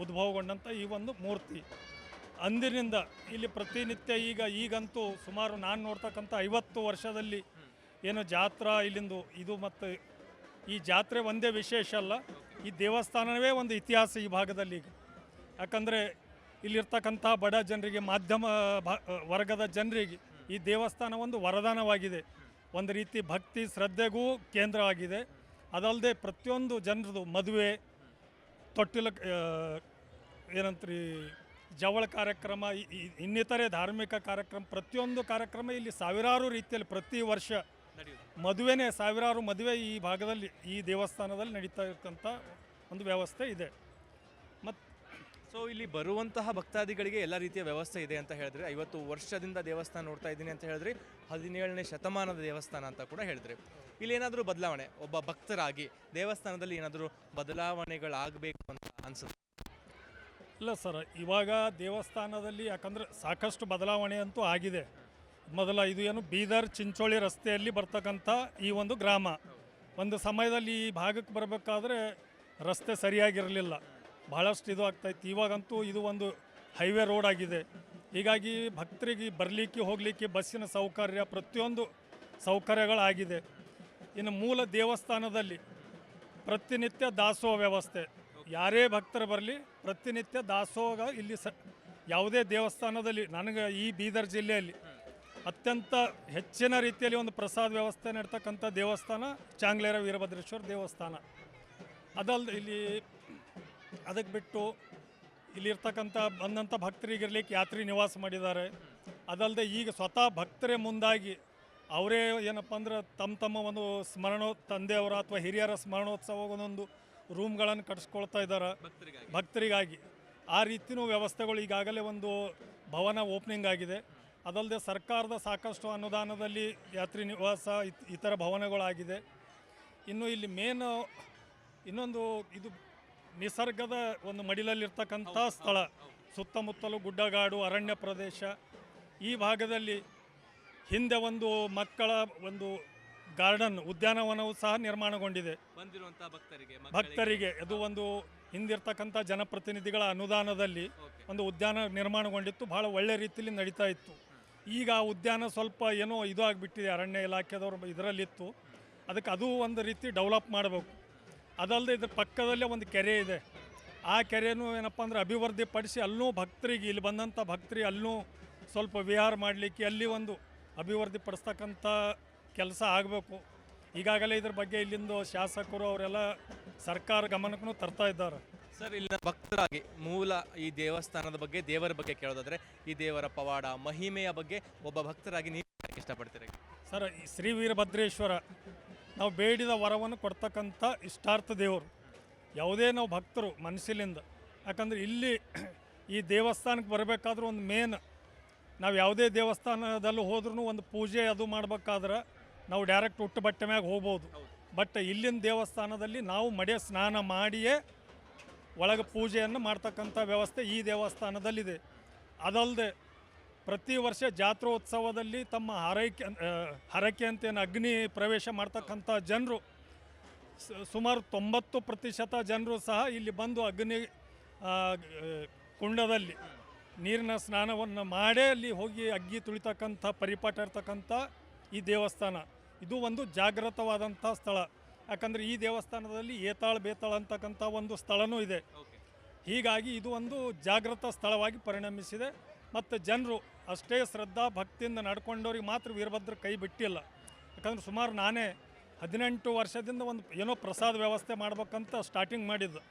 ಉದ್ಭವಗೊಂಡಂಥ ಈ ಒಂದು ಮೂರ್ತಿ. ಅಂದಿನಿಂದ ಇಲ್ಲಿ ಪ್ರತಿನಿತ್ಯ ಈಗಂತೂ ಸುಮಾರು ನಾನು ನೋಡ್ತಕ್ಕಂಥ 50 ವರ್ಷದಲ್ಲಿ ಏನು ಜಾತ್ರಾ ಇಲ್ಲಿಂದು ಇದು. ಮತ್ತು ಈ ಜಾತ್ರೆ ಒಂದೇ ವಿಶೇಷ ಅಲ್ಲ, ಈ ದೇವಸ್ಥಾನವೇ ಒಂದು ಇತಿಹಾಸ ಈ ಭಾಗದಲ್ಲಿ. ಈಗ ಯಾಕಂದರೆ ಇಲ್ಲಿರ್ತಕ್ಕಂಥ ಬಡ ಜನರಿಗೆ, ಮಧ್ಯಮ ವರ್ಗದ ಜನರಿಗೆ ಈ ದೇವಸ್ಥಾನ ಒಂದು ವರದಾನವಾಗಿದೆ. ಒಂದು ರೀತಿ ಭಕ್ತಿ ಶ್ರದ್ಧೆಗೂ ಕೇಂದ್ರವಾಗಿದೆ. ಅದಲ್ಲದೆ ಪ್ರತಿಯೊಂದು ಜನರದು ಮದುವೆ, ತೊಟ್ಟಿಲ ಏನಂತ್ರಿ ಜವಳ ಕಾರ್ಯಕ್ರಮ, ಇನ್ನಿತರೆ ಧಾರ್ಮಿಕ ಕಾರ್ಯಕ್ರಮ, ಪ್ರತಿಯೊಂದು ಕಾರ್ಯಕ್ರಮ ಇಲ್ಲಿ ಸಾವಿರಾರು ರೀತಿಯಲ್ಲಿ ಪ್ರತಿ ವರ್ಷ ಮದುವೆನೇ, ಸಾವಿರಾರು ಮದುವೆ ಈ ಭಾಗದಲ್ಲಿ ಈ ದೇವಸ್ಥಾನದಲ್ಲಿ ನಡೀತಾ ಇರ್ತಕ್ಕಂಥ ಒಂದು ವ್ಯವಸ್ಥೆ ಇದೆ. ಮತ್ತು ಸೊ ಇಲ್ಲಿ ಬರುವಂತಹ ಭಕ್ತಾದಿಗಳಿಗೆ ಎಲ್ಲ ರೀತಿಯ ವ್ಯವಸ್ಥೆ ಇದೆ ಅಂತ ಹೇಳಿದ್ರಿ. 50 ವರ್ಷದಿಂದ ದೇವಸ್ಥಾನ ನೋಡ್ತಾ ಇದ್ದೀನಿ ಅಂತ ಹೇಳಿದ್ರಿ. 17ನೇ ಶತಮಾನದ ದೇವಸ್ಥಾನ ಅಂತ ಕೂಡ ಹೇಳಿದ್ರಿ. ಇಲ್ಲಿ ಏನಾದರೂ ಬದಲಾವಣೆ, ಒಬ್ಬ ಭಕ್ತರಾಗಿ ದೇವಸ್ಥಾನದಲ್ಲಿ ಏನಾದರೂ ಬದಲಾವಣೆಗಳಾಗಬೇಕು ಅಂತ ಅನ್ಸುತ್ತೆ? ಇಲ್ಲ ಸರ್, ಇವಾಗ ದೇವಸ್ಥಾನದಲ್ಲಿ ಯಾಕಂದರೆ ಸಾಕಷ್ಟು ಬದಲಾವಣೆ ಅಂತೂ ಆಗಿದೆ. ಮೊದಲ ಇದು ಏನು ಬೀದರ್ ಚಿಂಚೋಳಿ ರಸ್ತೆಯಲ್ಲಿ ಬರ್ತಕ್ಕಂಥ ಈ ಒಂದು ಗ್ರಾಮ. ಒಂದು ಸಮಯದಲ್ಲಿ ಈ ಭಾಗಕ್ಕೆ ಬರಬೇಕಾದ್ರೆ ರಸ್ತೆ ಸರಿಯಾಗಿರಲಿಲ್ಲ, ಭಾಳಷ್ಟು ಇದು ಆಗ್ತಾಯಿತ್ತು. ಇವಾಗಂತೂ ಇದು ಒಂದು ಹೈವೇ ರೋಡ್ ಆಗಿದೆ. ಹೀಗಾಗಿ ಭಕ್ತರಿಗೆ ಬರಲಿಕ್ಕೆ ಹೋಗಲಿಕ್ಕೆ ಬಸ್ಸಿನ ಸೌಕರ್ಯ, ಪ್ರತಿಯೊಂದು ಸೌಕರ್ಯಗಳಾಗಿದೆ. ಇನ್ನು ಮೂಲ ದೇವಸ್ಥಾನದಲ್ಲಿ ಪ್ರತಿನಿತ್ಯ ದಾಸೋಹ ವ್ಯವಸ್ಥೆ. ಯಾರೇ ಭಕ್ತರು ಬರಲಿ ಪ್ರತಿನಿತ್ಯ ದಾಸೋಹ ಇಲ್ಲಿ ಯಾವುದೇ ದೇವಸ್ಥಾನದಲ್ಲಿ, ನನಗೆ ಈ ಬೀದರ್ ಜಿಲ್ಲೆಯಲ್ಲಿ ಅತ್ಯಂತ ಹೆಚ್ಚಿನ ರೀತಿಯಲ್ಲಿ ಒಂದು ಪ್ರಸಾದ ವ್ಯವಸ್ಥೆ ನಡ್ತಕ್ಕಂಥ ದೇವಸ್ಥಾನ ಚಾಂಗ್ಲೇರ ವೀರಭದ್ರೇಶ್ವರ ದೇವಸ್ಥಾನ. ಅದಲ್ಲದೆ ಇಲ್ಲಿ ಅದಕ್ಕೆ ಬಿಟ್ಟು ಇಲ್ಲಿರ್ತಕ್ಕಂಥ ಬಂದಂಥ ಭಕ್ತರಿಗಿರ್ಲಿಕ್ಕೆ ಯಾತ್ರಿ ನಿವಾಸ ಮಾಡಿದ್ದಾರೆ. ಅದಲ್ಲದೆ ಈಗ ಸ್ವತಃ ಭಕ್ತರೇ ಮುಂದಾಗಿ ಅವರೇ ಏನಪ್ಪ ಅಂದ್ರೆ ತಮ್ಮ ಒಂದು ತಂದೆಯವರ ಅಥವಾ ಹಿರಿಯರ ಸ್ಮರಣೋತ್ಸವ ಒಂದೊಂದು ರೂಮ್ಗಳನ್ನು ಕಟ್ಟಿಸ್ಕೊಳ್ತಾ ಇದ್ದಾರೆ ಭಕ್ತರಿಗಾಗಿ. ಆ ರೀತಿಯೂ ವ್ಯವಸ್ಥೆಗಳು ಈಗಾಗಲೇ ಒಂದು ಭವನ ಓಪನಿಂಗ್ ಆಗಿದೆ. ಅದಲ್ಲದೆ ಸರ್ಕಾರದ ಸಾಕಷ್ಟು ಅನುದಾನದಲ್ಲಿ ಯಾತ್ರಿ ನಿವಾಸ ಇತರ ಭವನಗಳಾಗಿದೆ. ಇನ್ನು ಇಲ್ಲಿ ಇನ್ನೊಂದು ಇದು ನಿಸರ್ಗದ ಒಂದು ಮಡಿಲಲ್ಲಿರ್ತಕ್ಕಂಥ ಸ್ಥಳ, ಸುತ್ತಮುತ್ತಲು ಗುಡ್ಡಗಾಡು ಅರಣ್ಯ ಪ್ರದೇಶ. ಈ ಭಾಗದಲ್ಲಿ ಹಿಂದೆ ಒಂದು ಮಕ್ಕಳ ಒಂದು ಗಾರ್ಡನ್ ಉದ್ಯಾನವನವು ಸಹ ನಿರ್ಮಾಣಗೊಂಡಿದೆ ಭಕ್ತರಿಗೆ. ಅದು ಒಂದು ಹಿಂದಿರ್ತಕ್ಕಂಥ ಜನಪ್ರತಿನಿಧಿಗಳ ಅನುದಾನದಲ್ಲಿ ಒಂದು ಉದ್ಯಾನ ನಿರ್ಮಾಣಗೊಂಡಿತ್ತು, ಭಾಳ ಒಳ್ಳೆ ರೀತಿಯಲ್ಲಿ ನಡೀತಾ ಇತ್ತು. ಈಗ ಆ ಉದ್ಯಾನ ಸ್ವಲ್ಪ ಏನೋ ಇದು ಆಗಿಬಿಟ್ಟಿದೆ, ಅರಣ್ಯ ಇಲಾಖೆದವರು ಇದರಲ್ಲಿತ್ತು. ಅದಕ್ಕೆ ಅದು ಒಂದು ರೀತಿ ಡೆವಲಪ್ ಮಾಡಬೇಕು. ಅದಲ್ಲದೆ ಇದ್ರ ಪಕ್ಕದಲ್ಲೇ ಒಂದು ಕೆರೆ ಇದೆ. ಆ ಕೆರೆನೂ ಏನಪ್ಪ ಅಂದ್ರೆ ಅಭಿವೃದ್ಧಿ ಪಡಿಸಿ ಅಲ್ಲೂ ಭಕ್ತರಿಗೆ, ಇಲ್ಲಿ ಬಂದಂಥ ಭಕ್ತರಿಗೆ ಅಲ್ಲೂ ಸ್ವಲ್ಪ ವಿಹಾರ ಮಾಡಲಿಕ್ಕೆ ಅಲ್ಲಿ ಒಂದು ಅಭಿವೃದ್ಧಿ ಪಡಿಸ್ತಕ್ಕಂಥ ಕೆಲಸ ಆಗಬೇಕು. ಈಗಾಗಲೇ ಇದ್ರ ಬಗ್ಗೆ ಇಲ್ಲಿಂದ ಶಾಸಕರು ಅವರೆಲ್ಲ ಸರ್ಕಾರ ಗಮನಕ್ಕೂ ತರ್ತಾ ಇದ್ದಾರೆ. ಸರ್, ಇಲ್ಲಿನ ಭಕ್ತರಾಗಿ ಮೂಲ ಈ ದೇವಸ್ಥಾನದ ಬಗ್ಗೆ, ದೇವರ ಬಗ್ಗೆ ಕೇಳೋದಾದ್ರೆ ಈ ದೇವರ ಪವಾಡ ಮಹಿಮೆಯ ಬಗ್ಗೆ ಒಬ್ಬ ಭಕ್ತರಾಗಿ ನೀವು ಇಷ್ಟಪಡ್ತೀರಿ? ಸರ್, ಈ ಶ್ರೀ ವೀರಭದ್ರೇಶ್ವರ ನಾವು ಬೇಡಿದ ವರವನ್ನು ಕೊಡ್ತಕ್ಕಂಥ ಇಷ್ಟಾರ್ಥ ದೇವರು. ಯಾವುದೇ ನಾವು ಭಕ್ತರು ಮನಸ್ಸಿನಿಂದ, ಯಾಕಂದರೆ ಇಲ್ಲಿ ಈ ದೇವಸ್ಥಾನಕ್ಕೆ ಬರಬೇಕಾದ್ರೂ ಒಂದು ಮೇನ್, ನಾವು ಯಾವುದೇ ದೇವಸ್ಥಾನದಲ್ಲೂ ಹೋದ್ರೂ ಒಂದು ಪೂಜೆ ಅದು ಮಾಡ್ಬೇಕಾದ್ರೆ ನಾವು ಡೈರೆಕ್ಟ್ ಹುಟ್ಟು ಬಟ್ಟೆ ಮ್ಯಾಗ ಹೋಗ್ಬೋದು. ಬಟ್ ಇಲ್ಲಿನ ದೇವಸ್ಥಾನದಲ್ಲಿ ನಾವು ಮಡೆ ಸ್ನಾನ ಮಾಡಿಯೇ ಒಳಗೆ ಪೂಜೆಯನ್ನು ಮಾಡ್ತಕ್ಕಂಥ ವ್ಯವಸ್ಥೆ ಈ ದೇವಸ್ಥಾನದಲ್ಲಿದೆ. ಅದಲ್ಲದೆ ಪ್ರತಿ ವರ್ಷ ಜಾತ್ರೋತ್ಸವದಲ್ಲಿ ತಮ್ಮ ಹರಕೆ ಅಂತೇನು ಅಗ್ನಿ ಪ್ರವೇಶ ಮಾಡ್ತಕ್ಕಂಥ ಜನರು ಸುಮಾರು 90% ಜನರು ಸಹ ಇಲ್ಲಿ ಬಂದು ಅಗ್ನಿ ಕುಂಡದಲ್ಲಿ ನೀರಿನ ಸ್ನಾನವನ್ನು ಮಾಡೇ ಅಲ್ಲಿ ಹೋಗಿ ಅಗ್ಗಿ ತುಳಿತಕ್ಕಂಥ ಪರಿಪಾಠ ಇರ್ತಕ್ಕಂಥ ಈ ದೇವಸ್ಥಾನ ಇದು ಒಂದು ಜಾಗೃತವಾದಂಥ ಸ್ಥಳ. ಯಾಕಂದರೆ ಈ ದೇವಸ್ಥಾನದಲ್ಲಿ ಏತಾಳ್ ಬೇತಾಳ್ ಅಂತಕ್ಕಂಥ ಒಂದು ಸ್ಥಳನೂ ಇದೆ. ಹೀಗಾಗಿ ಇದು ಒಂದು ಜಾಗೃತ ಸ್ಥಳವಾಗಿ ಪರಿಣಮಿಸಿದೆ. ಮತ್ತು ಜನರು ಅಷ್ಟೇ ಶ್ರದ್ಧಾ ಭಕ್ತಿಯಿಂದ ನಡ್ಕೊಂಡವ್ರಿಗೆ ಮಾತ್ರ ವೀರಭದ್ರ ಕೈ ಬಿಟ್ಟಿಲ್ಲ. ಯಾಕಂದ್ರೆ ಸುಮಾರು ನಾನೇ 18 ವರ್ಷದಿಂದ ಒಂದು ಏನೋ ಪ್ರಸಾದ ವ್ಯವಸ್ಥೆ ಮಾಡ್ಬೇಕಂತ ಸ್ಟಾರ್ಟಿಂಗ್ ಮಾಡಿದ್ದು.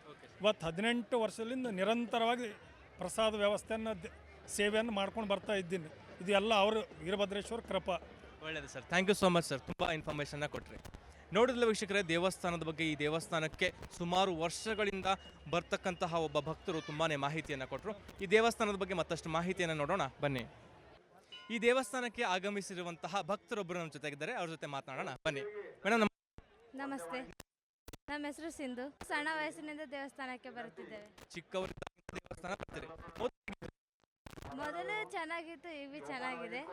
ಇವತ್ತು 18 ವರ್ಷದಿಂದ ನಿರಂತರವಾಗಿ ಪ್ರಸಾದ ವ್ಯವಸ್ಥೆಯನ್ನು ಸೇವೆಯನ್ನು ಮಾಡ್ಕೊಂಡು ಬರ್ತಾ ಇದ್ದೀನಿ. ಇದು ಎಲ್ಲ ಅವರು ವೀರಭದ್ರೇಶ್ವರ ಕೃಪಾ. ಒಳ್ಳೆಯದು sir, thank you so much sir, ತುಂಬ ಇನ್ಫಾರ್ಮೇಷನ್ನ ಕೊಟ್ಟರೆ. ನೋಡಿದ್ಲ ವೀಕ್ಷಕರೇ, ದೇವಸ್ಥಾನದ ಬಗ್ಗೆ, ಈ ದೇವಸ್ಥಾನಕ್ಕೆ ಸುಮಾರು ವರ್ಷಗಳಿಂದ ಬರ್ತಕ್ಕಂತಹ ಒಬ್ಬ ಭಕ್ತರು ತುಂಬಾ ಮಾಹಿತಿಯನ್ನು ಕೊಟ್ಟರು. ಈ ದೇವಸ್ಥಾನದ ಬಗ್ಗೆ ಮತ್ತಷ್ಟು ಮಾಹಿತಿಯನ್ನು ನೋಡೋಣ ಬನ್ನಿ. ಈ ದೇವಸ್ಥಾನಕ್ಕೆ ಆಗಮಿಸಿರುವಂತಹ ಭಕ್ತರೊಬ್ಬರು ನಮ್ಮ ಜೊತೆಗಿದ್ದಾರೆ, ಅವ್ರ ಜೊತೆ ಮಾತನಾಡೋಣ ಬನ್ನಿ. ಮೇಡಮ್ ನಮಸ್ತೆ, ನಮ್ಮ ಹೆಸರು ಸಿಂಧು. ಸಣ್ಣ ವಯಸ್ಸಿನಿಂದ ದೇವಸ್ಥಾನಕ್ಕೆ ಬರ್ತಿದ್ದೇವೆ. ಚಿಕ್ಕವರಿಂದ ದೇವಸ್ಥಾನ ಬರ್ತೀರಿ? ಮೊದಲು ಚೆನ್ನಾಗಿತ್ತು, ಈಗ ಚೆನ್ನಾಗಿದೆ.